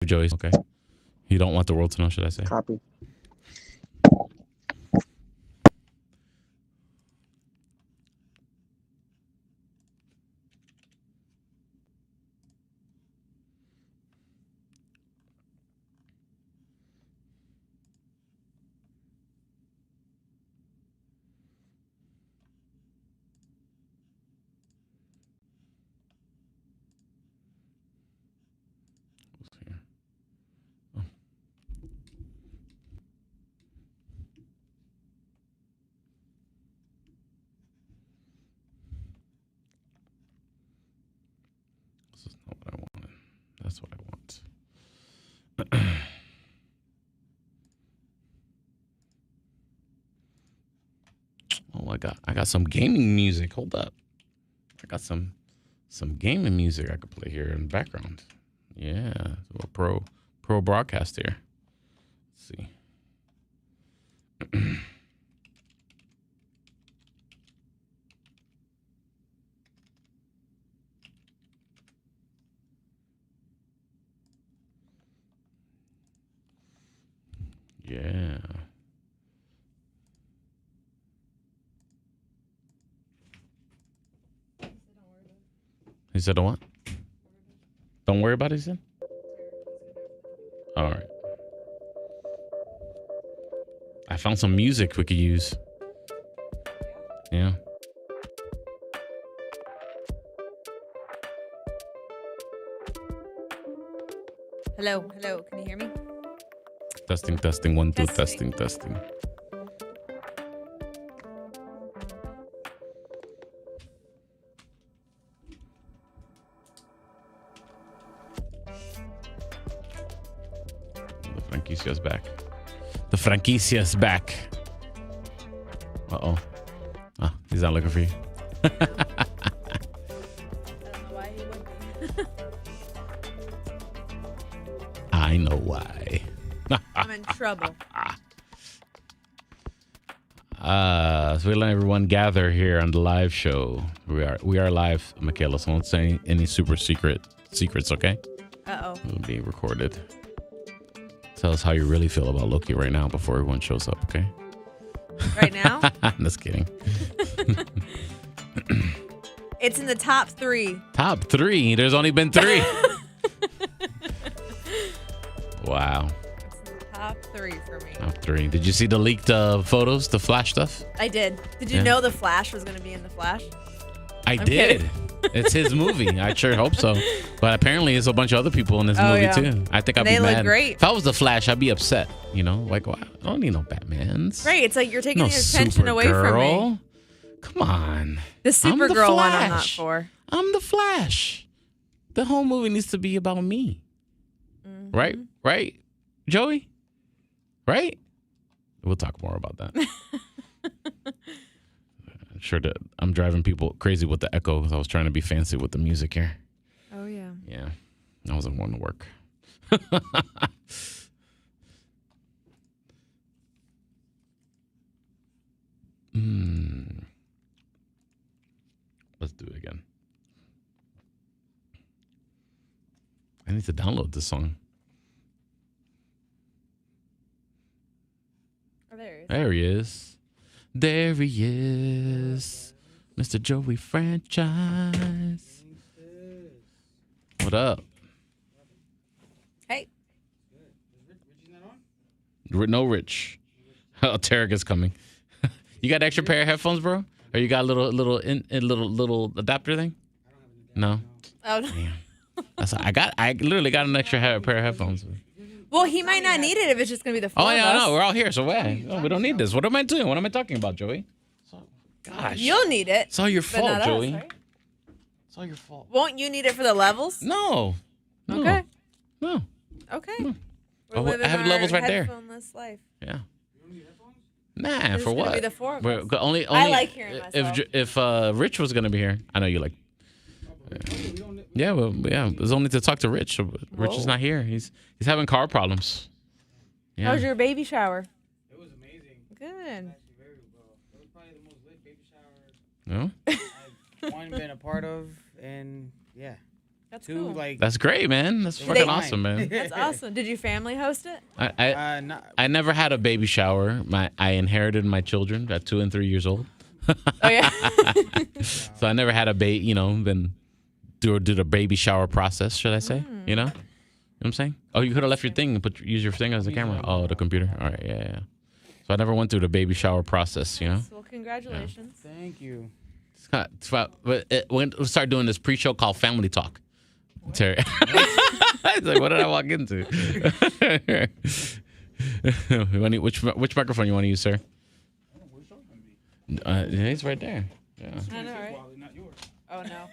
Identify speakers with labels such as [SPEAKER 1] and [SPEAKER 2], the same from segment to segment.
[SPEAKER 1] Joey's okay. You don't want the world to know, should I say?
[SPEAKER 2] Copy.
[SPEAKER 1] This is not what I wanted. That's what I want. Oh, I got some gaming music. Hold up. I got some gaming music I could play here in the background. Yeah, a pro broadcast here. Let's see. Yeah. He said, what? Don't worry about it, he said? All right. I found some music we could use. Yeah.
[SPEAKER 3] Hello, hello. Can you hear me?
[SPEAKER 1] Testing, 1, 2, testing. The franquicia's back. The franquicia's back. Uh-oh. Ah, he's not looking for you.
[SPEAKER 3] I don't know why he would be.
[SPEAKER 1] I know why.
[SPEAKER 3] I'm in trouble.
[SPEAKER 1] So we let everyone gather here on the live show. We are live, Michaela, so don't say any super secrets, okay?
[SPEAKER 3] Uh-oh.
[SPEAKER 1] It'll be recorded. Tell us how you really feel about Loki right now before everyone shows up, okay?
[SPEAKER 3] Right now?
[SPEAKER 1] Just kidding.
[SPEAKER 3] It's in the top 3.
[SPEAKER 1] Top 3? There's only been 3. Wow.
[SPEAKER 3] It's in the top 3 for me.
[SPEAKER 1] Top 3. Did you see the leaked photos, the Flash stuff?
[SPEAKER 3] I did. Did you know the Flash was going to be in the Flash?
[SPEAKER 1] I did. It's his movie. I sure hope so. But apparently, there's a bunch of other people in this movie too. I think I'd be mad.
[SPEAKER 3] They look great.
[SPEAKER 1] If I was the Flash, I'd be upset. You know, like, well, I don't need no Batmans.
[SPEAKER 3] Right. It's like you're taking
[SPEAKER 1] No
[SPEAKER 3] the attention away from me.
[SPEAKER 1] Come on.
[SPEAKER 3] The Supergirl one I'm not for.
[SPEAKER 1] I'm the Flash. The whole movie needs to be about me. Mm-hmm. Right? Right, Joey? Right? We'll talk more about that. Sure that I'm driving people crazy with the echo because I was trying to be fancy with the music here.
[SPEAKER 3] Oh, yeah.
[SPEAKER 1] Yeah. I wasn't wanting to work. Let's do it again. I need to download this song.
[SPEAKER 3] Oh, there he is.
[SPEAKER 1] There he is. There he is. Mr. Joey Franchise. What up?
[SPEAKER 3] Hey.
[SPEAKER 1] No Rich. Oh, Tarek is coming. You got an extra pair of headphones, bro? Or you got a little adapter thing? No.
[SPEAKER 3] Oh, no.
[SPEAKER 1] I literally got an extra pair of headphones.
[SPEAKER 3] Well, he might not need it if it's just going to be the 4
[SPEAKER 1] Oh,
[SPEAKER 3] of
[SPEAKER 1] yeah,
[SPEAKER 3] us.
[SPEAKER 1] no, we're all here, so we don't need this. What am I doing? What am I talking about, Joey? Gosh.
[SPEAKER 3] You'll need it.
[SPEAKER 1] It's all your fault,
[SPEAKER 3] not
[SPEAKER 1] Joey.
[SPEAKER 3] Us, right?
[SPEAKER 1] It's all your fault.
[SPEAKER 3] Won't you need it for the levels?
[SPEAKER 1] No.
[SPEAKER 3] Okay.
[SPEAKER 1] No.
[SPEAKER 3] Okay.
[SPEAKER 1] No.
[SPEAKER 3] We're living
[SPEAKER 1] I have
[SPEAKER 3] our
[SPEAKER 1] levels right there.
[SPEAKER 3] headphoneless life.
[SPEAKER 1] Yeah. Nah,
[SPEAKER 3] It's
[SPEAKER 1] for
[SPEAKER 3] gonna
[SPEAKER 1] what?
[SPEAKER 3] be the 4 of
[SPEAKER 1] We're,
[SPEAKER 3] us.
[SPEAKER 1] only
[SPEAKER 3] I like hearing myself.
[SPEAKER 1] If Rich was gonna be here, I know you like. Yeah, well, yeah. It was only to talk to Rich. Rich is not here. He's having car problems. Yeah.
[SPEAKER 3] How was your baby shower?
[SPEAKER 4] It was amazing.
[SPEAKER 3] Good.
[SPEAKER 4] It was probably the most lit baby shower
[SPEAKER 1] No?
[SPEAKER 4] I've been a part of, and yeah.
[SPEAKER 3] That's
[SPEAKER 4] Two
[SPEAKER 3] cool.
[SPEAKER 4] like
[SPEAKER 1] That's great, man. That's
[SPEAKER 4] They-
[SPEAKER 1] fucking awesome, man.
[SPEAKER 3] That's awesome. Did your family host it?
[SPEAKER 1] I never had a baby shower. I inherited my children at 2 and 3 years old.
[SPEAKER 3] Oh yeah.
[SPEAKER 1] So I never had a baby, then do the baby shower process, should I say? You know what I'm saying? Oh, you could have left your thing and use your thing as a camera. Oh, the computer. All right, yeah. So I never went through the baby shower process,
[SPEAKER 3] Well, congratulations.
[SPEAKER 4] Thank you.
[SPEAKER 1] We'll start doing this pre-show called Family Talk. Terry. It's like, what did I walk into? Which microphone you want to use, sir? It's right there. Yeah.
[SPEAKER 3] I know, right?
[SPEAKER 4] Not yours.
[SPEAKER 3] Oh no.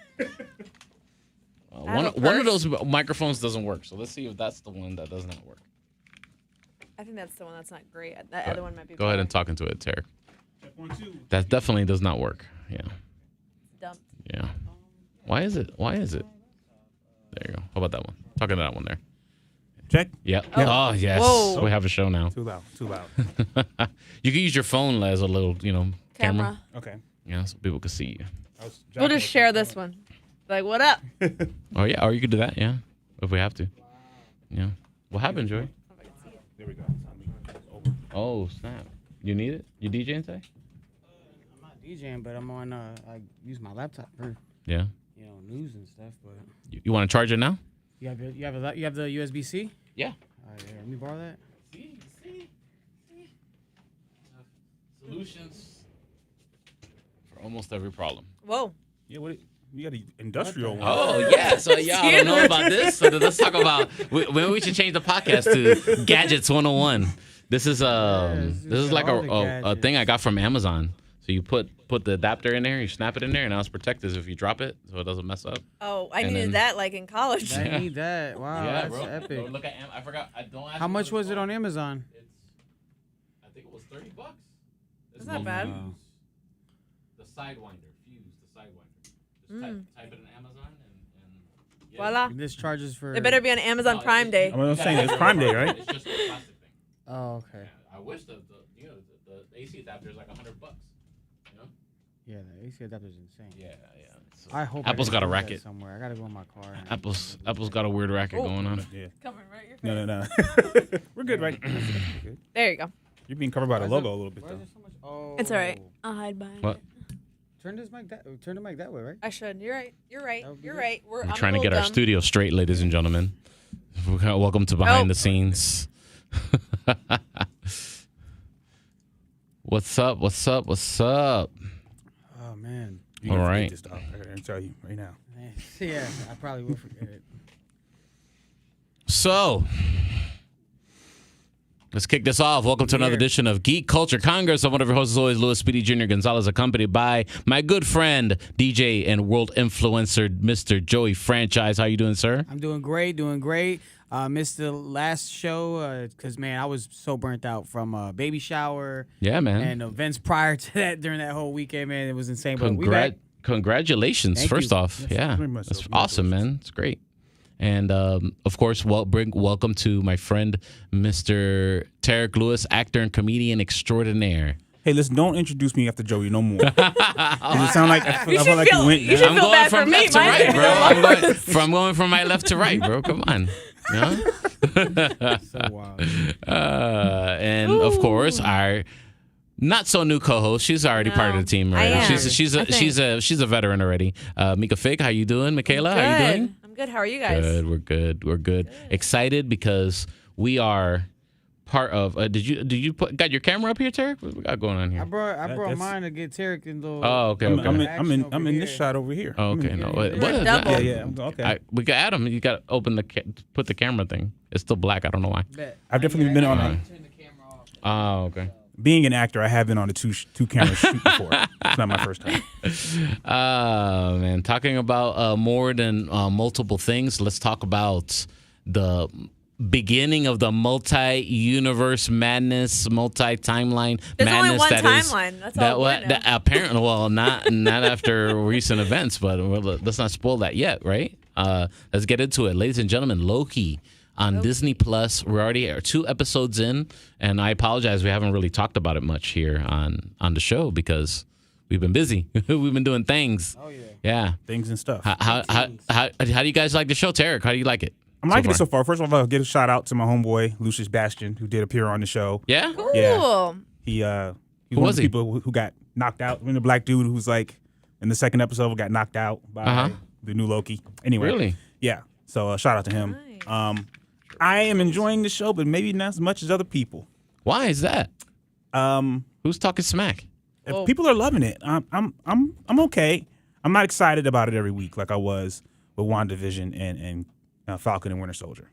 [SPEAKER 1] One of those microphones doesn't work, so let's see if that's the one that does not work.
[SPEAKER 3] I think that's the one that's not great. That other one might be.
[SPEAKER 1] Go ahead and talk into it, Terry.
[SPEAKER 4] Check 1, 2.
[SPEAKER 1] That definitely does not work. Yeah.
[SPEAKER 3] Dump.
[SPEAKER 1] Yeah. Why is it? There you go. How about that one? Talking to that one there.
[SPEAKER 2] Check.
[SPEAKER 1] Yep. Oh, yes.
[SPEAKER 3] Whoa.
[SPEAKER 1] We have a show now.
[SPEAKER 2] Too loud. Too loud.
[SPEAKER 1] You can use your phone as a little, camera.
[SPEAKER 2] Okay.
[SPEAKER 1] Yeah, so people can see you.
[SPEAKER 3] We'll just share this one. Like, what up?
[SPEAKER 1] Oh, yeah. Or you could do that, yeah. If we have to. Yeah. What happened, Joey?
[SPEAKER 2] There we go.
[SPEAKER 1] Oh, snap. You need it? You DJing today?
[SPEAKER 4] I'm not DJing, but I'm on. I use my laptop for
[SPEAKER 1] Yeah.
[SPEAKER 4] news and stuff. But
[SPEAKER 1] You want to charge it now?
[SPEAKER 4] you have the USB-C.
[SPEAKER 1] Yeah.
[SPEAKER 4] All right, here, let me borrow that.
[SPEAKER 1] See. Solutions for almost every problem.
[SPEAKER 3] Whoa.
[SPEAKER 2] Yeah. What? You got an industrial one.
[SPEAKER 1] Oh, yeah. So, y'all don't know about this. So, let's talk about when we should change the podcast to Gadgets 101. This is like a thing I got from Amazon. So, you put the adapter in there, you snap it in there, and now it's protected if you drop it, so it doesn't mess up.
[SPEAKER 3] Oh, I
[SPEAKER 1] And
[SPEAKER 3] needed
[SPEAKER 1] then-
[SPEAKER 3] that like in college.
[SPEAKER 4] I need that. Wow, that's epic.
[SPEAKER 1] Look at I forgot. I don't.
[SPEAKER 4] How much was it on Amazon?
[SPEAKER 1] I think it was $30.
[SPEAKER 3] That's not bad.
[SPEAKER 1] The Sidewinder, Fuse, the Sidewinder. Just type it in Amazon and
[SPEAKER 3] Voila.
[SPEAKER 4] This charges for.
[SPEAKER 3] It better be on Amazon Prime Day.
[SPEAKER 2] I'm saying it's Prime Day, right?
[SPEAKER 1] It's just a plastic thing.
[SPEAKER 4] Oh, okay.
[SPEAKER 1] I wish the AC adapter is like $100. You know?
[SPEAKER 4] Yeah, the AC adapter is insane.
[SPEAKER 1] Yeah.
[SPEAKER 4] I hope
[SPEAKER 1] Apple's
[SPEAKER 4] I
[SPEAKER 1] got a
[SPEAKER 4] can do that
[SPEAKER 1] racket.
[SPEAKER 4] somewhere. I gotta go in my car. and-
[SPEAKER 1] Apple's got a weird racket going on.
[SPEAKER 2] Yeah.
[SPEAKER 3] Coming right your face.
[SPEAKER 2] No. We're good, right?
[SPEAKER 3] There you go.
[SPEAKER 2] You're being covered by the logo a little bit,
[SPEAKER 4] Why is
[SPEAKER 2] though.
[SPEAKER 4] there so much? Oh.
[SPEAKER 3] It's all right. I'll hide behind
[SPEAKER 1] What?
[SPEAKER 3] it.
[SPEAKER 4] Turn the mic that way, right?
[SPEAKER 3] I should. You're right. You're right.
[SPEAKER 4] That would be
[SPEAKER 3] You're
[SPEAKER 4] good.
[SPEAKER 3] right.
[SPEAKER 1] We're
[SPEAKER 3] I'm
[SPEAKER 1] trying
[SPEAKER 3] a
[SPEAKER 1] to get
[SPEAKER 3] little
[SPEAKER 1] our
[SPEAKER 3] dumb.
[SPEAKER 1] studio straight, ladies and gentlemen. Welcome to Behind
[SPEAKER 3] Oh.
[SPEAKER 1] the Scenes. What's up?
[SPEAKER 4] Oh man.
[SPEAKER 2] You're gonna
[SPEAKER 1] All
[SPEAKER 2] forget
[SPEAKER 1] right.
[SPEAKER 2] this stuff. I gotta tell you right now.
[SPEAKER 4] Yeah, I probably will forget it.
[SPEAKER 1] So, let's kick this off. Welcome to another edition of Geek Culture Congress. I'm one of your hosts, as always, Louis Speedy Jr. Gonzalez, accompanied by my good friend, DJ and world influencer, Mr. Joey Franchise. How you doing, sir?
[SPEAKER 4] I'm doing great. Missed the last show because, man, I was so burnt out from baby shower
[SPEAKER 1] Yeah, man.
[SPEAKER 4] and events prior to that during that whole weekend, man. It was insane. But we back.
[SPEAKER 1] Congratulations,
[SPEAKER 4] Thank
[SPEAKER 1] first
[SPEAKER 4] you.
[SPEAKER 1] off.
[SPEAKER 2] Yes,
[SPEAKER 1] Yeah,
[SPEAKER 2] very much
[SPEAKER 1] that's
[SPEAKER 2] so.
[SPEAKER 1] awesome, man. It's great. And, of course, welcome to my friend, Mr. Tarek Lewis, actor and comedian extraordinaire.
[SPEAKER 2] Hey, listen, don't introduce me after Joey no more. Does it sound like I feel like you went?
[SPEAKER 3] you should
[SPEAKER 1] I'm
[SPEAKER 3] feel
[SPEAKER 1] going
[SPEAKER 3] bad
[SPEAKER 1] from
[SPEAKER 3] for me.
[SPEAKER 1] left to
[SPEAKER 3] Mine
[SPEAKER 1] right,
[SPEAKER 3] is
[SPEAKER 1] bro. I'm going from my left to right, bro. Come on. You know?
[SPEAKER 4] So wild.
[SPEAKER 1] And of course, our not so new co-host. She's already part of the team
[SPEAKER 3] I
[SPEAKER 1] already.
[SPEAKER 3] am,
[SPEAKER 1] She's a veteran already. Mika Fig, how you doing? Michaela, how you doing?
[SPEAKER 3] I'm good. How are you guys?
[SPEAKER 1] Good. We're good. Excited because we are part of. Did you got your camera up here, Tarek? What we got going on
[SPEAKER 4] I
[SPEAKER 1] here?
[SPEAKER 4] brought
[SPEAKER 2] That's-
[SPEAKER 4] mine to get Tarek in the.
[SPEAKER 1] Oh, okay.
[SPEAKER 2] I'm in this shot over here.
[SPEAKER 1] Oh, okay. No. What
[SPEAKER 3] You're
[SPEAKER 1] is
[SPEAKER 3] double.
[SPEAKER 1] that?
[SPEAKER 2] Yeah. Okay.
[SPEAKER 1] We got Adam. You got to open put the camera thing. It's still black. I don't know why.
[SPEAKER 4] Bet.
[SPEAKER 2] I've definitely been on.
[SPEAKER 4] Turn the camera off.
[SPEAKER 1] Oh, okay.
[SPEAKER 2] Being an actor, I have been on a two camera shoot before. It's not my first time.
[SPEAKER 1] Man, talking about more than multiple things. Let's talk about the beginning of the multi-universe madness, multi-timeline
[SPEAKER 3] There's only
[SPEAKER 1] madness.
[SPEAKER 3] one
[SPEAKER 1] that is-
[SPEAKER 3] timeline. That's all we know.
[SPEAKER 1] that apparently, well, not after recent events, but let's not spoil that yet, right? Let's get into it, ladies and gentlemen. Loki on Disney Plus. We're already 2 episodes in, and I apologize we haven't really talked about it much here on the show because We've been busy. We've been doing things.
[SPEAKER 4] Oh yeah.
[SPEAKER 1] Yeah.
[SPEAKER 2] Things and stuff.
[SPEAKER 1] How do you guys like the show, Tarek? How do you like it?
[SPEAKER 2] I'm liking it so far. First of all, I'll give a shout out to my homeboy Lucius Bastion, who did appear on the show.
[SPEAKER 1] Yeah.
[SPEAKER 3] Cool.
[SPEAKER 2] Yeah. He
[SPEAKER 1] Who was
[SPEAKER 2] one of the
[SPEAKER 1] he?
[SPEAKER 2] people who got knocked out. I mean, the black dude who's like in the second episode got knocked out by the new Loki. Anyway.
[SPEAKER 1] Really?
[SPEAKER 2] Yeah. So shout out to him.
[SPEAKER 3] Nice.
[SPEAKER 2] I am enjoying the show, but maybe not as much as other people.
[SPEAKER 1] Why is that? Who's talking smack?
[SPEAKER 2] If people are loving it. I'm okay. I'm not excited about it every week like I was with WandaVision and Falcon and Winter Soldier.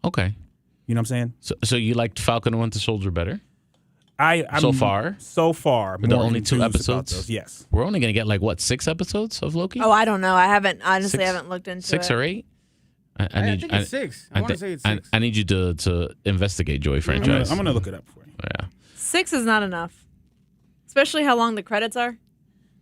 [SPEAKER 1] Okay.
[SPEAKER 2] You know what I'm saying?
[SPEAKER 1] So you liked Falcon and Winter Soldier better?
[SPEAKER 2] I'm
[SPEAKER 1] So far?
[SPEAKER 2] So far.
[SPEAKER 1] With the
[SPEAKER 2] more
[SPEAKER 1] only 2
[SPEAKER 2] enthused about
[SPEAKER 1] episodes?
[SPEAKER 2] those, yes.
[SPEAKER 1] We're only gonna get like what, 6 episodes of Loki?
[SPEAKER 3] Oh, I don't know. I haven't honestly
[SPEAKER 1] 6
[SPEAKER 3] haven't looked into
[SPEAKER 1] 6
[SPEAKER 3] it.
[SPEAKER 1] or 8?
[SPEAKER 4] I think it's 6. I want to say it's 6.
[SPEAKER 1] I need you to investigate Joey franchise.
[SPEAKER 2] I'm gonna look it up for you.
[SPEAKER 1] Yeah.
[SPEAKER 3] 6 is not enough, especially how long the credits are.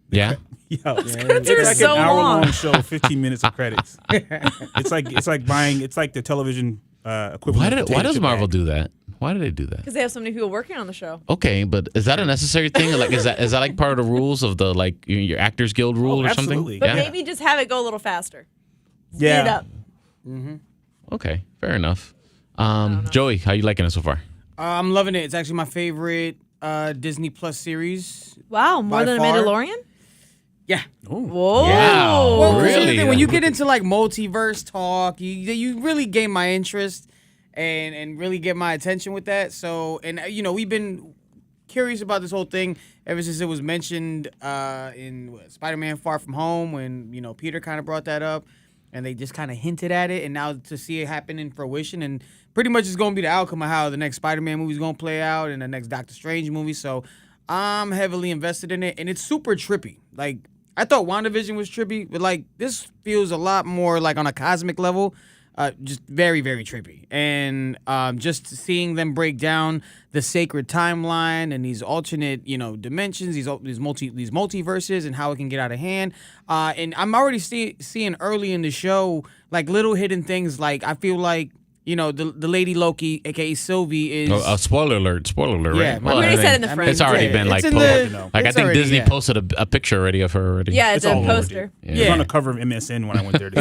[SPEAKER 1] Yeah.
[SPEAKER 2] Yo,
[SPEAKER 3] Credits
[SPEAKER 2] it's
[SPEAKER 3] are
[SPEAKER 2] like
[SPEAKER 3] so
[SPEAKER 2] an hour-long
[SPEAKER 3] long.
[SPEAKER 2] show, 15 minutes of credits. It's like buying. It's like the television equivalent.
[SPEAKER 1] Why does Marvel do that? Why do they do that?
[SPEAKER 3] Because they have so many people working on the show.
[SPEAKER 1] Okay, but is that a necessary thing? Like, is that like part of the rules of the like your Actors Guild rule or something?
[SPEAKER 2] absolutely.
[SPEAKER 3] But
[SPEAKER 1] Yeah.
[SPEAKER 3] maybe just have it go a little faster. Speed
[SPEAKER 2] Yeah.
[SPEAKER 3] it up.
[SPEAKER 1] Okay, fair enough. Joey, how you liking it so far?
[SPEAKER 4] I'm loving it. It's actually my favorite Disney Plus series.
[SPEAKER 3] Wow, more
[SPEAKER 4] By
[SPEAKER 3] than
[SPEAKER 4] far.
[SPEAKER 3] a Mandalorian?
[SPEAKER 4] Yeah.
[SPEAKER 3] Whoa.
[SPEAKER 1] Wow.
[SPEAKER 4] Well, 'cause here's the
[SPEAKER 1] Really?
[SPEAKER 4] thing, when you get into like multiverse talk, you really gain my interest and really get my attention with that. So, and we've been curious about this whole thing ever since it was mentioned in Spider-Man: Far From Home when Peter kind of brought that up, and they just kind of hinted at it, and now to see it happen in fruition, and pretty much it's going to be the outcome of how the next Spider-Man movie is going to play out and the next Doctor Strange movie. So I'm heavily invested in it, and it's super trippy. Like, I thought WandaVision was trippy, but like this feels a lot more like on a cosmic level, just very, very trippy. And just seeing them break down the sacred timeline and these alternate, dimensions, these multiverses, and how it can get out of hand. And I'm already seeing early in the show like little hidden things. Like I feel like the lady Loki, aka Sylvie, is.
[SPEAKER 1] Spoiler alert!
[SPEAKER 4] Yeah,
[SPEAKER 1] Right?
[SPEAKER 4] we
[SPEAKER 3] already said in the
[SPEAKER 1] it's
[SPEAKER 3] frame.
[SPEAKER 1] already
[SPEAKER 4] Yeah,
[SPEAKER 1] been like
[SPEAKER 4] it's in
[SPEAKER 1] posted.
[SPEAKER 4] the-
[SPEAKER 1] Like I
[SPEAKER 4] it's
[SPEAKER 1] think
[SPEAKER 4] already,
[SPEAKER 1] Disney
[SPEAKER 4] yeah.
[SPEAKER 1] posted a picture already of her already.
[SPEAKER 3] Yeah, it's a
[SPEAKER 2] all over,
[SPEAKER 3] poster.
[SPEAKER 2] dude.
[SPEAKER 1] Yeah.
[SPEAKER 2] It was on the cover of MSN when I went there.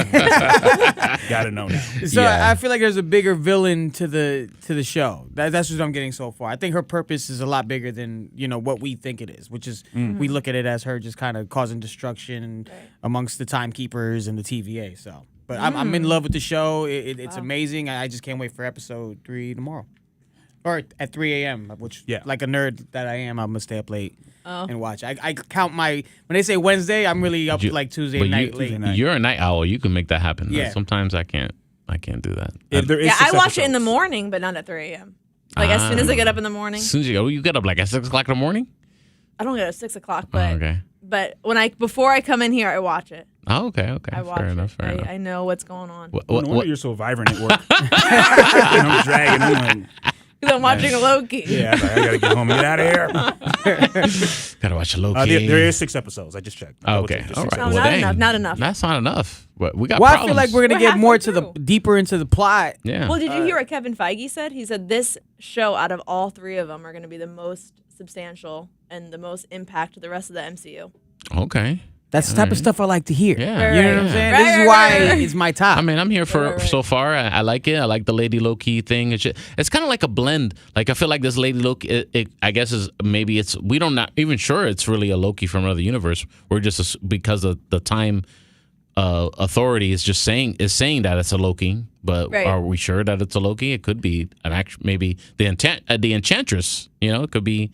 [SPEAKER 2] Gotta know now.
[SPEAKER 4] So
[SPEAKER 1] Yeah.
[SPEAKER 4] I feel like there's a bigger villain to the show. That's what I'm getting so far. I think her purpose is a lot bigger than what we think it is, which is we look at it as her just kind of causing destruction amongst the timekeepers and the TVA. So, but I'm in love with the show. It's amazing. I just can't wait for episode 3 tomorrow, or at 3 a.m. Which, like a nerd that I am, I'm gonna stay up late and watch. I count when they say Wednesday, I'm really up like Tuesday
[SPEAKER 1] But
[SPEAKER 4] night late.
[SPEAKER 1] You're a night owl. You can make that happen.
[SPEAKER 4] Yeah.
[SPEAKER 1] Sometimes I can't do that.
[SPEAKER 2] There is
[SPEAKER 3] Yeah,
[SPEAKER 2] 6
[SPEAKER 3] I watch it in the
[SPEAKER 2] episodes.
[SPEAKER 3] morning, but not at 3 a.m. Like as soon as I get up in the morning.
[SPEAKER 1] As soon as you get up like at 6 o'clock in the morning.
[SPEAKER 3] I don't get up at 6 o'clock, but
[SPEAKER 1] Okay.
[SPEAKER 3] but before I come in here, I watch it.
[SPEAKER 1] Oh, okay.
[SPEAKER 3] I watch
[SPEAKER 1] Fair
[SPEAKER 3] it.
[SPEAKER 1] enough. Fair enough.
[SPEAKER 3] I know what's going on.
[SPEAKER 2] No wonder you're so vibrant at work. I'm dragging. I'm like,
[SPEAKER 3] Because I'm watching Loki.
[SPEAKER 2] yeah, I gotta get home and get out of here.
[SPEAKER 1] Gotta watch Loki.
[SPEAKER 2] There is 6 episodes. I just checked.
[SPEAKER 1] Oh, okay. All right.
[SPEAKER 3] No,
[SPEAKER 1] Well,
[SPEAKER 3] not
[SPEAKER 1] dang.
[SPEAKER 3] enough, not enough.
[SPEAKER 1] That's not enough. But we got
[SPEAKER 4] Well, I
[SPEAKER 1] problems.
[SPEAKER 4] feel like we're gonna
[SPEAKER 3] We're
[SPEAKER 4] get more to
[SPEAKER 3] halfway
[SPEAKER 4] the deeper into the plot.
[SPEAKER 1] Yeah.
[SPEAKER 3] Well, did you hear what Kevin Feige said? He said this show, out of all 3 of them, are going to be the most substantial and the most impact to the rest of the MCU.
[SPEAKER 1] Okay.
[SPEAKER 4] That's the type of stuff I like to hear.
[SPEAKER 1] Yeah.
[SPEAKER 4] You know what I'm saying?
[SPEAKER 3] Right,
[SPEAKER 4] This is
[SPEAKER 3] right,
[SPEAKER 4] why
[SPEAKER 3] right.
[SPEAKER 4] it's my top.
[SPEAKER 1] I mean, I'm here for
[SPEAKER 3] Right.
[SPEAKER 1] so far. I like it. I like the Lady Loki thing. It's kind of like a blend. Like I feel like this Lady Loki, I guess is maybe we don't not even sure it's really a Loki from another universe. We're just because of the time authority is just saying that it's a Loki. But
[SPEAKER 3] Right.
[SPEAKER 1] are we sure that it's a Loki? It could be maybe the Enchantress. It could be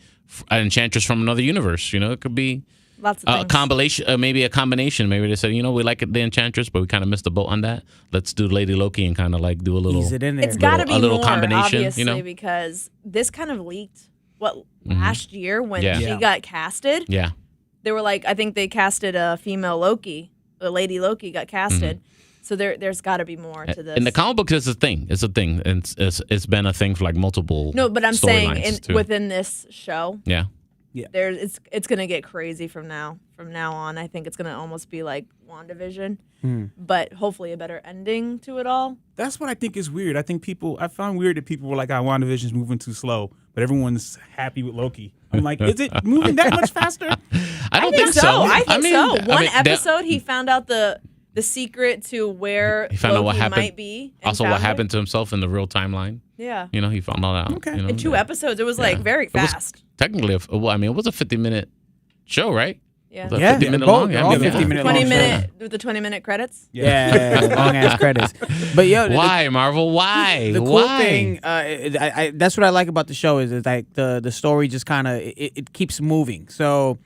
[SPEAKER 1] an Enchantress from another universe. It could be.
[SPEAKER 3] Lots of
[SPEAKER 1] A
[SPEAKER 3] things.
[SPEAKER 1] combination, maybe a combination. Maybe they said, we like the Enchantress, but we kind of missed the boat on that. Let's do Lady Loki and kind of like do a little.
[SPEAKER 4] Ease it in there.
[SPEAKER 3] It's got to be
[SPEAKER 1] a little
[SPEAKER 3] more,
[SPEAKER 1] combination,
[SPEAKER 3] obviously, because this kind of leaked, last year when
[SPEAKER 1] Yeah.
[SPEAKER 3] she
[SPEAKER 4] Yeah.
[SPEAKER 3] got casted.
[SPEAKER 1] Yeah,
[SPEAKER 3] They were like, I think they casted a female Loki. A Lady Loki got casted. So there's got to be more to this.
[SPEAKER 1] in the comic books, it's a thing. It's a thing, and it's been a thing for like multiple.
[SPEAKER 3] No, but I'm saying
[SPEAKER 1] storylines, too.
[SPEAKER 3] within this show.
[SPEAKER 1] Yeah,
[SPEAKER 2] Yeah.
[SPEAKER 3] It's gonna get crazy from now on. I think it's gonna almost be like WandaVision, but hopefully a better ending to it all.
[SPEAKER 2] That's what I think is weird. I found weird that people were like, WandaVision's moving too slow, but everyone's happy with Loki. I'm like, is it moving that much faster?
[SPEAKER 1] I don't think so.
[SPEAKER 3] I think so. One
[SPEAKER 1] that-
[SPEAKER 3] episode, he found out the secret to where
[SPEAKER 1] He found out what
[SPEAKER 3] Loki
[SPEAKER 1] happened.
[SPEAKER 3] might be. and
[SPEAKER 1] Also,
[SPEAKER 3] found
[SPEAKER 1] what
[SPEAKER 3] it.
[SPEAKER 1] happened to himself in the real timeline.
[SPEAKER 3] Yeah.
[SPEAKER 1] He found all that out.
[SPEAKER 2] Okay.
[SPEAKER 3] In 2 episodes, it was like very
[SPEAKER 1] It was
[SPEAKER 3] fast.
[SPEAKER 1] technically, it was a 50-minute show, right?
[SPEAKER 3] Yeah.
[SPEAKER 1] Was that
[SPEAKER 4] Yeah,
[SPEAKER 1] 50-minute
[SPEAKER 4] both.
[SPEAKER 1] long?
[SPEAKER 4] They're all
[SPEAKER 2] 50-minute
[SPEAKER 3] 20
[SPEAKER 2] long
[SPEAKER 3] minute with the 20-minute credits.
[SPEAKER 4] Yeah, long ass credits. But yo,
[SPEAKER 1] Why, Marvel? Why?
[SPEAKER 4] The cool
[SPEAKER 1] Why?
[SPEAKER 4] thing, that's what I like about the show is like the story just kind of it keeps moving. So,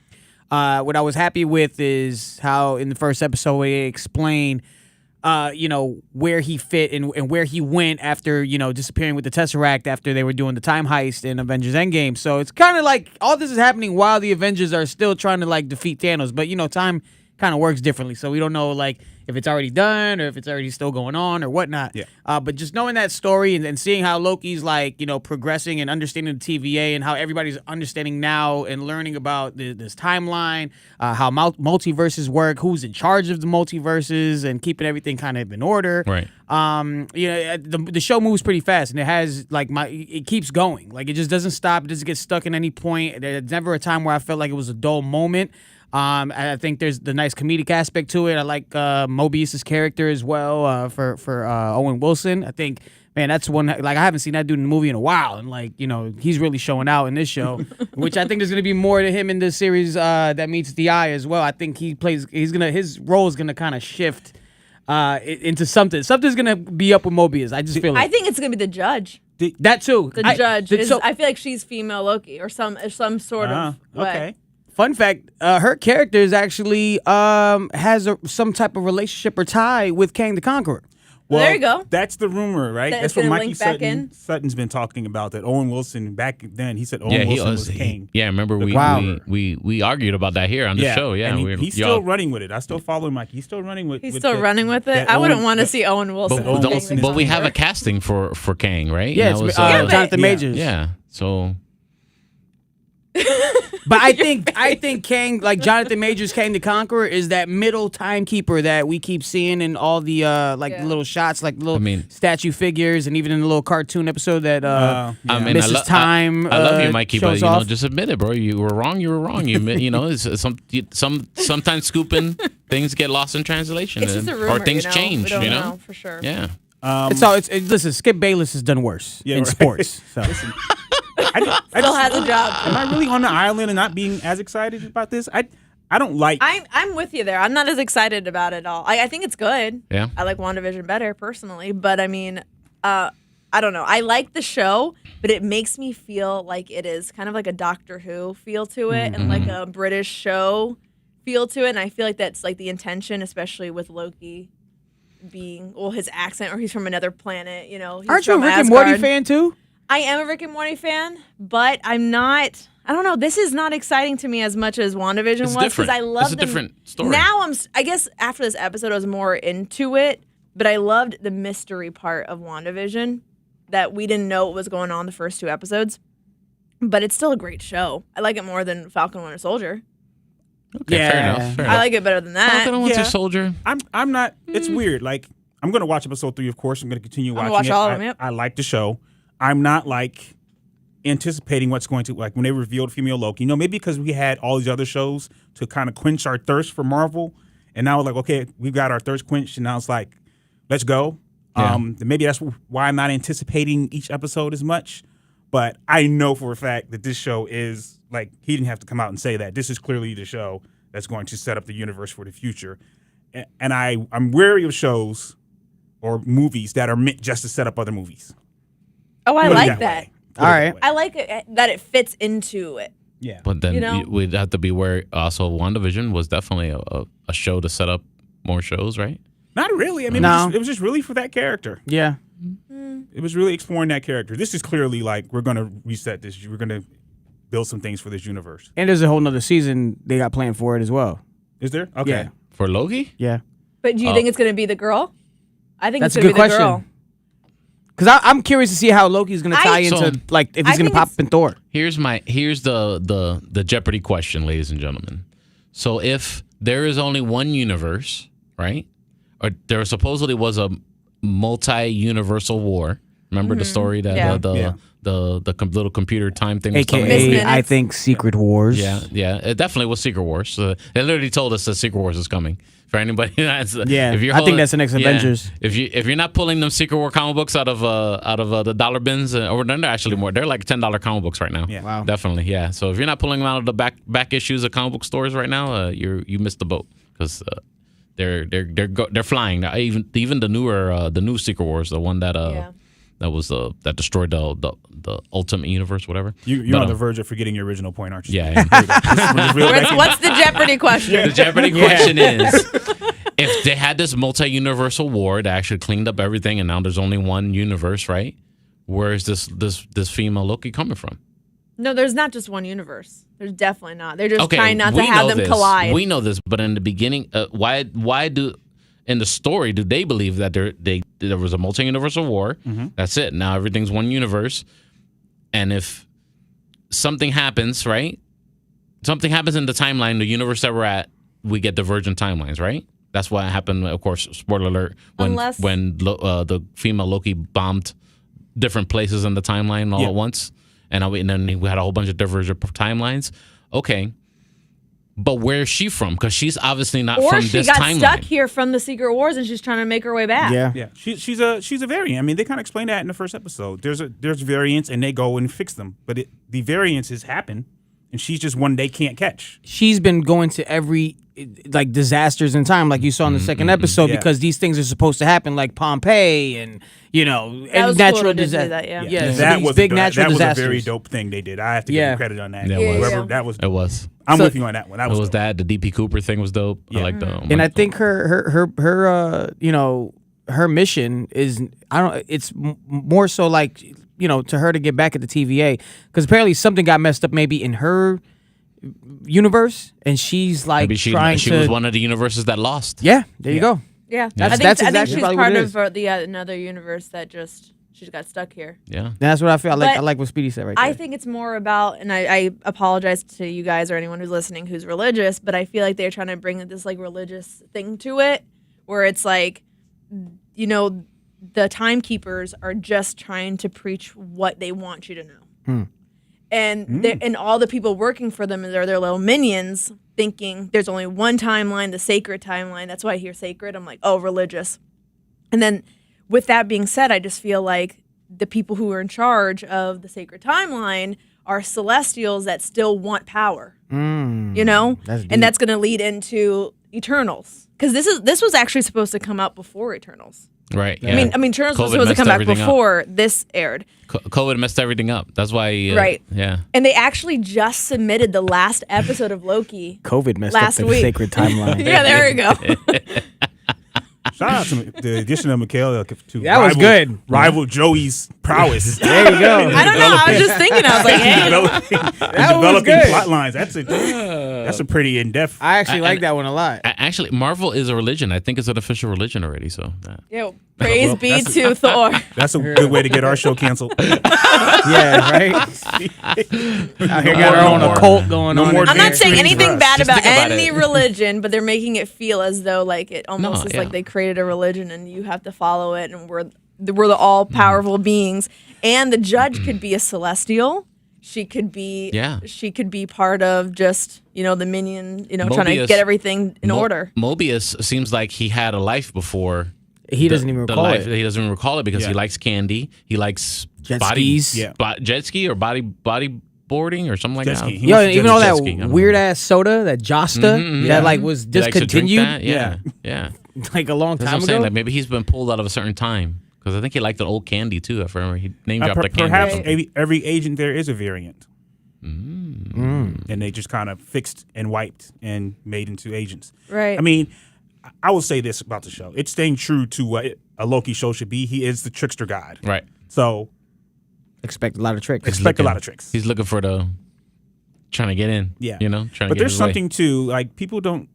[SPEAKER 4] what I was happy with is how in the first episode they explain, where he fit and where he went after disappearing with the Tesseract after they were doing the time heist in Avengers Endgame. So it's kind of like all this is happening while the Avengers are still trying to like defeat Thanos, but time kind of works differently. So we don't know like if it's already done or if it's already still going on or whatnot.
[SPEAKER 2] Yeah.
[SPEAKER 4] But just knowing that story and seeing how Loki's like, progressing and understanding the TVA and how everybody's understanding now and learning about this timeline, how multiverses work, who's in charge of the multiverses and keeping everything kind of in order.
[SPEAKER 1] Right.
[SPEAKER 4] The show moves pretty fast and it has like it keeps going. Like it just doesn't stop. It doesn't get stuck in any point. There's never a time where I felt like it was a dull moment. I think there's the nice comedic aspect to it. I like Mobius's character as well for Owen Wilson. I think, man, that's one like I haven't seen that dude in a movie in a while, and like he's really showing out in this show, which I think there's gonna be more to him in this series that meets the eye as well. I think his role is gonna kind of shift into something. Something's gonna be up with Mobius. I just feel it.
[SPEAKER 3] I think it's gonna be the judge.
[SPEAKER 4] That too.
[SPEAKER 3] The judge is. I feel like she's female Loki or some sort of way.
[SPEAKER 2] Okay.
[SPEAKER 4] Fun fact: her character is actually has some type of relationship or tie with Kang the Conqueror.
[SPEAKER 2] Well,
[SPEAKER 3] there you go.
[SPEAKER 2] That's the rumor, right?
[SPEAKER 3] That
[SPEAKER 2] That's
[SPEAKER 3] it's
[SPEAKER 2] what
[SPEAKER 3] gonna
[SPEAKER 2] Mikey
[SPEAKER 3] link back in.
[SPEAKER 2] Sutton's been talking about. That Owen Wilson back then he said Owen
[SPEAKER 1] Yeah,
[SPEAKER 2] Wilson was King.
[SPEAKER 1] remember we argued about that here on the show. Yeah,
[SPEAKER 2] and he's still running with it. I still follow Mikey. He's still running with.
[SPEAKER 3] He's still running with it. I wouldn't want to see Owen Wilson.
[SPEAKER 2] Owen
[SPEAKER 3] King
[SPEAKER 2] Wilson
[SPEAKER 3] the
[SPEAKER 1] But we have a
[SPEAKER 3] Conqueror.
[SPEAKER 1] casting for Kang, right?
[SPEAKER 4] Yeah,
[SPEAKER 1] And
[SPEAKER 4] it's
[SPEAKER 1] that was,
[SPEAKER 4] Jonathan
[SPEAKER 2] Yeah.
[SPEAKER 4] Majors.
[SPEAKER 1] yeah. So
[SPEAKER 4] But I think Kang, like Jonathan Majors, Kang the Conqueror, is that middle timekeeper that we keep seeing in all the the little shots, like little statue figures, and even in the little cartoon episode that Mrs. Time.
[SPEAKER 1] I love you, Mikey, but
[SPEAKER 4] shows off.
[SPEAKER 1] just admit it, bro. You were wrong. You were wrong. It's sometimes scooping things get lost in translation,
[SPEAKER 3] It's just a rumor,
[SPEAKER 1] or things change.
[SPEAKER 3] We don't know for sure.
[SPEAKER 1] Yeah.
[SPEAKER 4] Listen, Skip Bayless has done worse in
[SPEAKER 2] right.
[SPEAKER 4] sports. So.
[SPEAKER 3] Still has a job.
[SPEAKER 2] Am I really on the island and not being as excited about this? I don't like.
[SPEAKER 3] I'm with you there. I'm not as excited about it all. I think it's good.
[SPEAKER 1] Yeah.
[SPEAKER 3] I like WandaVision better personally, but I mean, I don't know. I like the show, but it makes me feel like it is kind of like a Doctor Who feel to it and like a British show feel to it. And I feel like that's like the intention, especially with Loki being his accent, or he's from another planet. He's
[SPEAKER 4] Aren't you a
[SPEAKER 3] from
[SPEAKER 4] Rick and
[SPEAKER 3] Asgard.
[SPEAKER 4] Morty fan too?
[SPEAKER 3] I am a Rick and Morty fan, but I'm not. I don't know. This is not exciting to me as much as WandaVision
[SPEAKER 1] It's
[SPEAKER 3] was
[SPEAKER 1] different.
[SPEAKER 3] I love
[SPEAKER 1] It's a different story.
[SPEAKER 3] Now I guess after this episode, I was more into it, but I loved the mystery part of WandaVision that we didn't know what was going on the first 2 episodes. But it's still a great show. I like it more than Falcon Winter Soldier.
[SPEAKER 1] Okay,
[SPEAKER 4] Yeah.
[SPEAKER 1] fair enough. Fair
[SPEAKER 3] I
[SPEAKER 1] enough.
[SPEAKER 3] like it better than that.
[SPEAKER 1] Falcon and Winter
[SPEAKER 2] Yeah.
[SPEAKER 1] Soldier.
[SPEAKER 2] I'm not. It's weird. Like I'm gonna watch episode 3. Of course, I'm gonna continue watching
[SPEAKER 3] watch
[SPEAKER 2] it.
[SPEAKER 3] all of them, yep.
[SPEAKER 2] I like the show. I'm not like anticipating what's going to like when they revealed female Loki. Maybe because we had all these other shows to kind of quench our thirst for Marvel, and now we're like, okay, we've got our thirst quenched, and now it's like, let's go.
[SPEAKER 1] Yeah.
[SPEAKER 2] Maybe that's why I'm not anticipating each episode as much. But I know for a fact that this show is like he didn't have to come out and say that. This is clearly the show that's going to set up the universe for the future. And I'm wary of shows or movies that are meant just to set up other movies.
[SPEAKER 3] Oh, I
[SPEAKER 2] Put it
[SPEAKER 3] like that.
[SPEAKER 2] way. Put
[SPEAKER 4] All
[SPEAKER 2] it
[SPEAKER 4] right.
[SPEAKER 2] that way.
[SPEAKER 3] I like it that it fits into it.
[SPEAKER 2] Yeah.
[SPEAKER 1] But then
[SPEAKER 3] You know?
[SPEAKER 1] we'd have to be wary. Also, WandaVision was definitely a show to set up more shows, right?
[SPEAKER 2] Not really. I mean,
[SPEAKER 4] No.
[SPEAKER 2] it was just really for that character.
[SPEAKER 4] Yeah.
[SPEAKER 2] It was really exploring that character. This is clearly like we're going to reset this. We're going to build some things for this universe.
[SPEAKER 4] And there's a whole nother season they got planned for it as well.
[SPEAKER 2] Is there? Okay.
[SPEAKER 4] Yeah.
[SPEAKER 1] For Loki?
[SPEAKER 4] Yeah.
[SPEAKER 3] But do you think it's going to be the girl? I think
[SPEAKER 4] That's
[SPEAKER 3] it's
[SPEAKER 4] a
[SPEAKER 3] going to
[SPEAKER 4] good
[SPEAKER 3] be the
[SPEAKER 4] question.
[SPEAKER 3] girl.
[SPEAKER 4] Because I'm curious to see how Loki's going to tie into,
[SPEAKER 1] So-
[SPEAKER 4] like, if
[SPEAKER 3] I
[SPEAKER 4] he's going to
[SPEAKER 3] think
[SPEAKER 4] pop
[SPEAKER 3] it's-
[SPEAKER 4] up in Thor.
[SPEAKER 1] Here's the Jeopardy question, ladies and gentlemen. So if there is only one universe, right? Or there supposedly was a multi-universal war. Remember the story that
[SPEAKER 3] Yeah.
[SPEAKER 1] the little computer time thing was coming?
[SPEAKER 4] AKA,
[SPEAKER 3] Minutes.
[SPEAKER 4] I think, Secret Wars.
[SPEAKER 1] Yeah, it definitely was Secret Wars. They literally told us that Secret Wars is coming. For anybody that's
[SPEAKER 4] Yeah,
[SPEAKER 1] if you're
[SPEAKER 4] I think that's the next Avengers.
[SPEAKER 1] If you're not pulling them Secret War comic books out of the dollar bins, or they're actually more, they're like $10 comic books right now.
[SPEAKER 2] Yeah.
[SPEAKER 4] Wow.
[SPEAKER 1] Definitely, yeah. So if you're not pulling them out of the back issues of comic book stores right now, you missed the boat because they're flying. Now, even the new Secret Wars, the one that that destroyed the Ultimate Universe, whatever.
[SPEAKER 2] You're on the verge of forgetting your original point, aren't you?
[SPEAKER 1] Yeah.
[SPEAKER 3] What's the Jeopardy question?
[SPEAKER 1] The Jeopardy question is, if they had this multi-universal war that actually cleaned up everything, and now there's only one universe, right? Where is this female Loki coming from?
[SPEAKER 3] No, there's not just one universe. There's definitely not. They're just
[SPEAKER 1] Okay,
[SPEAKER 3] trying not to
[SPEAKER 1] we
[SPEAKER 3] have
[SPEAKER 1] know
[SPEAKER 3] them
[SPEAKER 1] this.
[SPEAKER 3] collide.
[SPEAKER 1] We know this, but in the beginning, why do in the story do they believe that there was a multi-universal war?
[SPEAKER 2] Mm-hmm.
[SPEAKER 1] That's it. Now everything's one universe, and if something happens, right? Something happens in the timeline, the universe that we're at, we get divergent timelines, right? That's what happened. Of course, spoiler alert: when the female Loki bombed different places in the timeline all at once. And then we had a whole bunch of divergent timelines. Okay. But where is she from? Because she's obviously not
[SPEAKER 3] or
[SPEAKER 1] from
[SPEAKER 3] she
[SPEAKER 1] this
[SPEAKER 3] got
[SPEAKER 1] timeline.
[SPEAKER 3] stuck here from the Secret Wars and she's trying to make her way back.
[SPEAKER 4] Yeah.
[SPEAKER 2] Yeah, she's a variant. I mean, they kind of explained that in the first episode. There's variants, and they go and fix them. But the variances happen, and she's just one they can't catch.
[SPEAKER 4] She's been going to every like disasters in time, like you saw in the second episode,
[SPEAKER 2] Yeah.
[SPEAKER 4] because these things are supposed to happen, like Pompeii and
[SPEAKER 3] That was
[SPEAKER 4] natural
[SPEAKER 3] cool to do
[SPEAKER 4] disasters.
[SPEAKER 3] that, yeah.
[SPEAKER 4] Yeah, so
[SPEAKER 2] that
[SPEAKER 4] these
[SPEAKER 2] was
[SPEAKER 4] big
[SPEAKER 2] a,
[SPEAKER 4] natural
[SPEAKER 2] that
[SPEAKER 4] disasters.
[SPEAKER 2] was a very dope thing they did. I have to give
[SPEAKER 4] Yeah.
[SPEAKER 2] them credit on that.
[SPEAKER 1] That was.
[SPEAKER 2] Whoever
[SPEAKER 3] Yeah.
[SPEAKER 2] that was.
[SPEAKER 1] It was.
[SPEAKER 2] I'm
[SPEAKER 4] So-
[SPEAKER 2] with you on that one. That
[SPEAKER 1] It
[SPEAKER 2] was
[SPEAKER 1] was
[SPEAKER 2] dope.
[SPEAKER 1] that. The DP Cooper thing was dope.
[SPEAKER 2] Yeah.
[SPEAKER 1] I like the.
[SPEAKER 4] And I think her mission is, it's more so like, to her to get back at the TVA, because apparently something got messed up maybe in her universe, and she's like
[SPEAKER 1] maybe she
[SPEAKER 4] trying to.
[SPEAKER 1] was one of the universes that lost.
[SPEAKER 4] Yeah, there you go.
[SPEAKER 3] Yeah.
[SPEAKER 1] That's-
[SPEAKER 3] I
[SPEAKER 4] that's
[SPEAKER 3] think
[SPEAKER 4] exactly
[SPEAKER 3] she's
[SPEAKER 4] probably what
[SPEAKER 3] part
[SPEAKER 4] it
[SPEAKER 3] of
[SPEAKER 4] is.
[SPEAKER 3] the another universe that she's got stuck here.
[SPEAKER 1] Yeah.
[SPEAKER 4] That's what I feel. I
[SPEAKER 3] But
[SPEAKER 4] like what Speedy said right there.
[SPEAKER 3] I think it's more about, and I apologize to you guys or anyone who's listening who's religious, but I feel like they're trying to bring this like religious thing to it, where it's like, the timekeepers are just trying to preach what they want you to know. And all the people working for them are their little minions, thinking there's only one timeline, the sacred timeline. That's why I hear sacred. I'm like, oh, religious. And then with that being said, I just feel like the people who are in charge of the sacred timeline are celestials that still want power.
[SPEAKER 4] That's deep.
[SPEAKER 3] And that's going to lead into Eternals, because this was actually supposed to come out before Eternals.
[SPEAKER 1] Right. Yeah.
[SPEAKER 3] I mean, Eternals was
[SPEAKER 1] COVID
[SPEAKER 3] supposed to
[SPEAKER 1] messed
[SPEAKER 3] come back
[SPEAKER 1] everything up.
[SPEAKER 3] before this aired.
[SPEAKER 1] COVID messed everything up. That's why.
[SPEAKER 3] Right.
[SPEAKER 1] Yeah.
[SPEAKER 3] And they actually just submitted the last episode of Loki.
[SPEAKER 4] COVID messed
[SPEAKER 3] last
[SPEAKER 4] up the
[SPEAKER 3] week.
[SPEAKER 4] sacred timeline.
[SPEAKER 3] Yeah, there you go.
[SPEAKER 2] Shout out to the addition of Michaela to
[SPEAKER 4] That was good.
[SPEAKER 2] rival Joey's prowess.
[SPEAKER 4] There you go.
[SPEAKER 3] I don't know. I was just thinking. I was like, hey.
[SPEAKER 2] developing
[SPEAKER 4] good.
[SPEAKER 2] plot lines. That's a pretty in depth.
[SPEAKER 4] I actually like that one a lot.
[SPEAKER 1] Actually, Marvel is a religion. I think it's an official religion already. So.
[SPEAKER 3] Yo, praise be
[SPEAKER 2] that's-
[SPEAKER 3] to Thor.
[SPEAKER 2] That's a good way to get our show canceled.
[SPEAKER 4] Yeah, right. Out here got our own occult going
[SPEAKER 2] no
[SPEAKER 4] on.
[SPEAKER 2] more
[SPEAKER 3] I'm not
[SPEAKER 2] Dance
[SPEAKER 3] saying
[SPEAKER 2] streams for
[SPEAKER 3] anything
[SPEAKER 2] us.
[SPEAKER 3] bad
[SPEAKER 1] Just
[SPEAKER 3] about
[SPEAKER 1] think about
[SPEAKER 3] any
[SPEAKER 1] it.
[SPEAKER 3] religion, but they're making it feel as though like it almost
[SPEAKER 1] No,
[SPEAKER 3] is
[SPEAKER 1] yeah.
[SPEAKER 3] like they created a religion and you have to follow it, and we're the all powerful beings. And the judge could be a celestial. She could be part of just the minion, trying to
[SPEAKER 1] Mobius-
[SPEAKER 3] get everything in order.
[SPEAKER 1] Mobius seems like he had a life before.
[SPEAKER 4] He doesn't even recall it.
[SPEAKER 1] He doesn't even recall it because he likes candy. He likes
[SPEAKER 4] Jet
[SPEAKER 1] body,
[SPEAKER 4] skis.
[SPEAKER 2] Yeah.
[SPEAKER 1] jet ski or bodyboarding or something like
[SPEAKER 2] Jet
[SPEAKER 1] that.
[SPEAKER 2] ski. He
[SPEAKER 4] Yo,
[SPEAKER 2] wants to
[SPEAKER 4] even
[SPEAKER 2] jet
[SPEAKER 4] all
[SPEAKER 2] ski.
[SPEAKER 1] jet ski, I
[SPEAKER 4] that
[SPEAKER 1] don't
[SPEAKER 4] weird ass soda, that Josta, that like was
[SPEAKER 1] He likes to drink
[SPEAKER 4] discontinued,
[SPEAKER 1] that. Yeah, yeah.
[SPEAKER 4] like a long
[SPEAKER 1] That's what
[SPEAKER 4] time
[SPEAKER 1] I'm saying.
[SPEAKER 4] ago.
[SPEAKER 1] Like maybe he's been pulled out of a certain time because I think he liked the old candy too. I remember he name dropped the candy. or
[SPEAKER 2] Perhaps
[SPEAKER 1] something.
[SPEAKER 2] every agent there is a variant. And they just kind of fixed and wiped and made into agents.
[SPEAKER 3] Right.
[SPEAKER 2] I mean, I will say this about the show. It's staying true to what a Loki show should be. He is the trickster god.
[SPEAKER 1] Right.
[SPEAKER 2] So
[SPEAKER 4] Expect a lot of tricks.
[SPEAKER 2] expect a lot of tricks.
[SPEAKER 1] He's looking for trying to get in.
[SPEAKER 2] Yeah.
[SPEAKER 1] You know, trying to
[SPEAKER 2] But
[SPEAKER 1] get
[SPEAKER 2] there's
[SPEAKER 1] his way.
[SPEAKER 2] something too, like people don't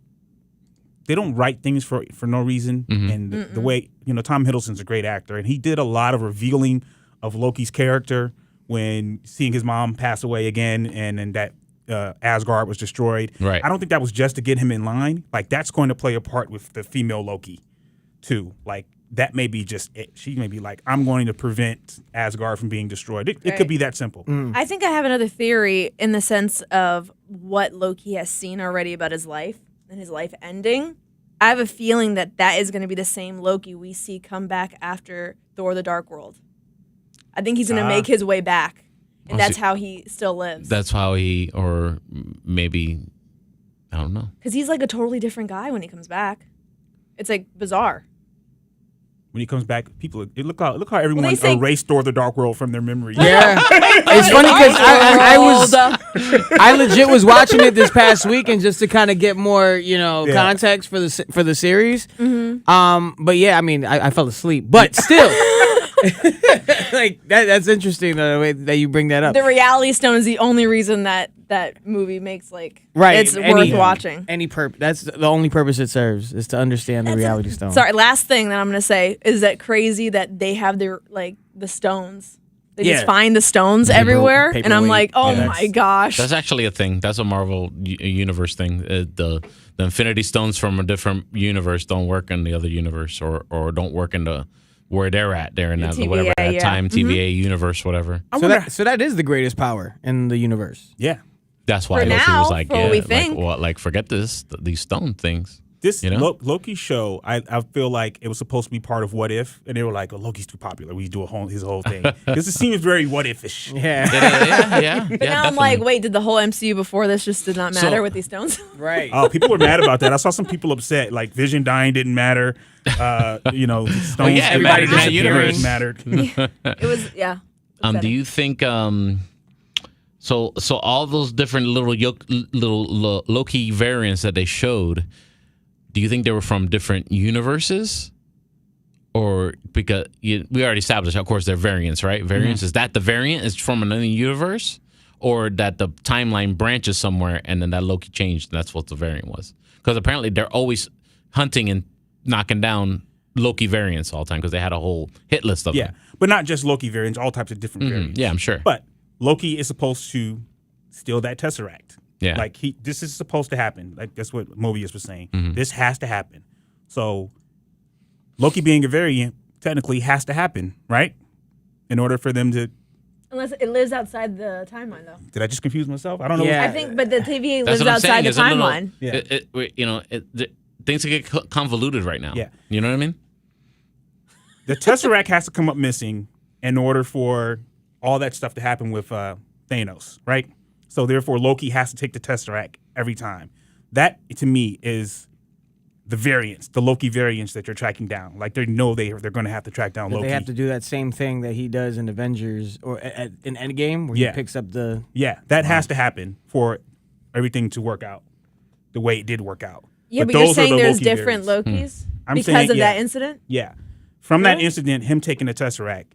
[SPEAKER 2] write things for no reason. And the way Tom Hiddleston's a great actor, and he did a lot of revealing of Loki's character when seeing his mom pass away again, and then that Asgard was destroyed.
[SPEAKER 1] Right.
[SPEAKER 2] I don't think that was just to get him in line. Like, that's going to play a part with the female Loki, too. Like, that may be just it. She may be like, I'm going to prevent Asgard from being destroyed. It could be that simple.
[SPEAKER 3] I think I have another theory in the sense of what Loki has seen already about his life and his life ending. I have a feeling that is going to be the same Loki we see come back after Thor: The Dark World. I think he's going to make his way back, and that's how he still lives.
[SPEAKER 1] That's how he, or maybe, I don't know.
[SPEAKER 3] Because he's like a totally different guy when he comes back. It's like bizarre.
[SPEAKER 2] When he comes back, people look how everyone
[SPEAKER 3] say-
[SPEAKER 2] erased Thor: The Dark World from their memory.
[SPEAKER 4] Yeah, it's funny because I legit was watching it this past week and just to kind of get more context for the series.
[SPEAKER 3] Mm-hmm.
[SPEAKER 4] But yeah, I mean I fell asleep, but still, like that's interesting the way that you bring that up.
[SPEAKER 3] The Reality Stone is the only reason that movie makes
[SPEAKER 4] Right,
[SPEAKER 3] it's worth watching.
[SPEAKER 4] That's the only purpose it serves is to understand the Reality Stone.
[SPEAKER 3] Sorry, last thing that I'm gonna say is that crazy that they have their the stones. They just find the stones everywhere, and I'm like, oh my gosh.
[SPEAKER 1] That's actually a thing. That's a Marvel universe thing. The Infinity Stones from a different universe don't work in the other universe, or don't work in the where they're at. They're in that
[SPEAKER 3] TVA,
[SPEAKER 1] whatever that
[SPEAKER 3] yeah.
[SPEAKER 1] time TVA universe, whatever.
[SPEAKER 4] So that is the greatest power in the universe.
[SPEAKER 2] Yeah.
[SPEAKER 1] That's why
[SPEAKER 3] For
[SPEAKER 1] Loki
[SPEAKER 3] now,
[SPEAKER 1] was like,
[SPEAKER 3] for what we think.
[SPEAKER 1] forget these stone things.
[SPEAKER 2] This Loki show, I feel like it was supposed to be part of What If, and they were like, "Oh, Loki's too popular. We do his whole thing." Because it seems very What If-ish.
[SPEAKER 1] Yeah.
[SPEAKER 3] But now I'm like, wait, did the whole MCU before this just did not matter with these stones?
[SPEAKER 4] Right.
[SPEAKER 2] People were mad about that. I saw some people upset. Like Vision dying didn't matter. Stones.
[SPEAKER 1] Everybody
[SPEAKER 2] in
[SPEAKER 1] that
[SPEAKER 2] that
[SPEAKER 1] universe
[SPEAKER 2] mattered.
[SPEAKER 3] It was
[SPEAKER 1] do you think so all those different little Loki variants that they showed, do you think they were from different universes? Or because we already established, of course, they're variants, right? Variants, is that the variant is from another universe? Or that the timeline branches somewhere and then that Loki changed and that's what the variant was? Because apparently they're always hunting and knocking down Loki variants all the time because they had a whole hit list of them.
[SPEAKER 2] Yeah, but not just Loki variants, all types of different variants.
[SPEAKER 1] Yeah, I'm sure.
[SPEAKER 2] But Loki is supposed to steal that Tesseract.
[SPEAKER 1] Yeah.
[SPEAKER 2] Like this is supposed to happen. Like that's what Mobius was saying.
[SPEAKER 1] Mm-hmm.
[SPEAKER 2] This has to happen. So Loki being a variant technically has to happen, right? In order for them to.
[SPEAKER 3] Unless it lives outside the timeline, though.
[SPEAKER 2] Did I just confuse myself? I don't know.
[SPEAKER 4] Yeah.
[SPEAKER 3] I think, but the TVA
[SPEAKER 1] That's
[SPEAKER 3] lives
[SPEAKER 1] what I'm
[SPEAKER 3] outside
[SPEAKER 1] saying,
[SPEAKER 3] the
[SPEAKER 1] timeline. Things get convoluted right now.
[SPEAKER 2] Yeah.
[SPEAKER 1] You know what I mean?
[SPEAKER 2] The Tesseract has to come up missing in order for all that stuff to happen with Thanos, right? So therefore, Loki has to take the Tesseract every time. That, to me, is the variants, the Loki variants that you're tracking down. Like they know they're going to have to track down Loki.
[SPEAKER 4] They have to do that same thing that he does in Avengers or in Endgame where he picks up the...
[SPEAKER 2] Yeah, that has to happen for everything to work out the way it did work out.
[SPEAKER 3] Yeah, but
[SPEAKER 2] those
[SPEAKER 3] you're
[SPEAKER 2] are
[SPEAKER 3] saying
[SPEAKER 2] the
[SPEAKER 3] there's
[SPEAKER 2] Loki
[SPEAKER 3] different
[SPEAKER 2] variants.
[SPEAKER 3] Lokis
[SPEAKER 2] I'm
[SPEAKER 3] because
[SPEAKER 2] saying,
[SPEAKER 3] of that incident?
[SPEAKER 2] Yeah. From that
[SPEAKER 3] Really?
[SPEAKER 2] incident, him taking the Tesseract,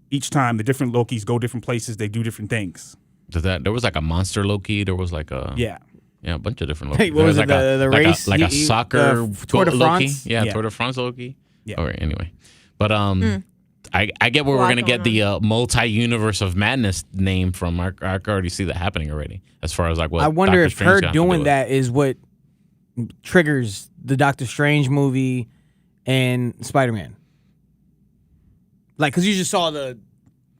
[SPEAKER 2] each time the different Lokis go different places, they do different things.
[SPEAKER 1] There was like a monster Loki. There was like a a bunch of different Loki.
[SPEAKER 4] Hey, what was it? The race?
[SPEAKER 1] Like a soccer
[SPEAKER 4] Tour de
[SPEAKER 1] Loki.
[SPEAKER 4] France?
[SPEAKER 1] Yeah, Tour de France Loki.
[SPEAKER 2] Yeah.
[SPEAKER 1] Or anyway, but I get where we're gonna get the multi-universe of madness name from. I already see that happening already. As far as like what
[SPEAKER 4] I wonder
[SPEAKER 1] Doctor
[SPEAKER 4] if
[SPEAKER 1] Strange
[SPEAKER 4] her
[SPEAKER 1] got to
[SPEAKER 4] doing
[SPEAKER 1] do it.
[SPEAKER 4] that is what triggers the Doctor Strange movie and Spider-Man. Like, because you just saw the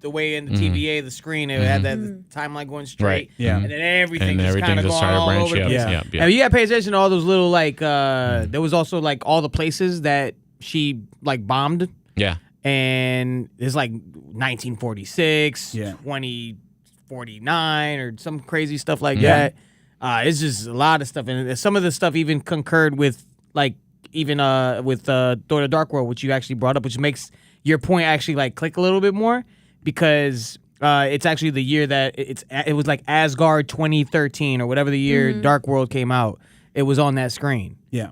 [SPEAKER 4] way in the TVA, the screen, it had that timeline going straight.
[SPEAKER 1] Right.
[SPEAKER 2] Yeah.
[SPEAKER 4] And then everything
[SPEAKER 1] And
[SPEAKER 4] just
[SPEAKER 1] everything
[SPEAKER 4] kind of
[SPEAKER 1] just
[SPEAKER 4] going
[SPEAKER 1] started
[SPEAKER 4] all over
[SPEAKER 1] branching
[SPEAKER 4] the
[SPEAKER 1] up.
[SPEAKER 4] place.
[SPEAKER 2] Yeah.
[SPEAKER 4] And you got to pay attention to all those little, like, there was also, like, all the places that she, like, bombed.
[SPEAKER 1] Yeah.
[SPEAKER 4] And it's, like, 1946,
[SPEAKER 2] Yeah.
[SPEAKER 4] 2049, or some crazy stuff like that. It's just a lot of stuff. And some of the stuff even concurred with, like, even with Thor: The Dark World, which you actually brought up, which makes your point actually, like, click a little bit more. Because it's actually the year that it was like Asgard 2013 or whatever the year Dark World came out. It was on that screen.
[SPEAKER 2] Yeah.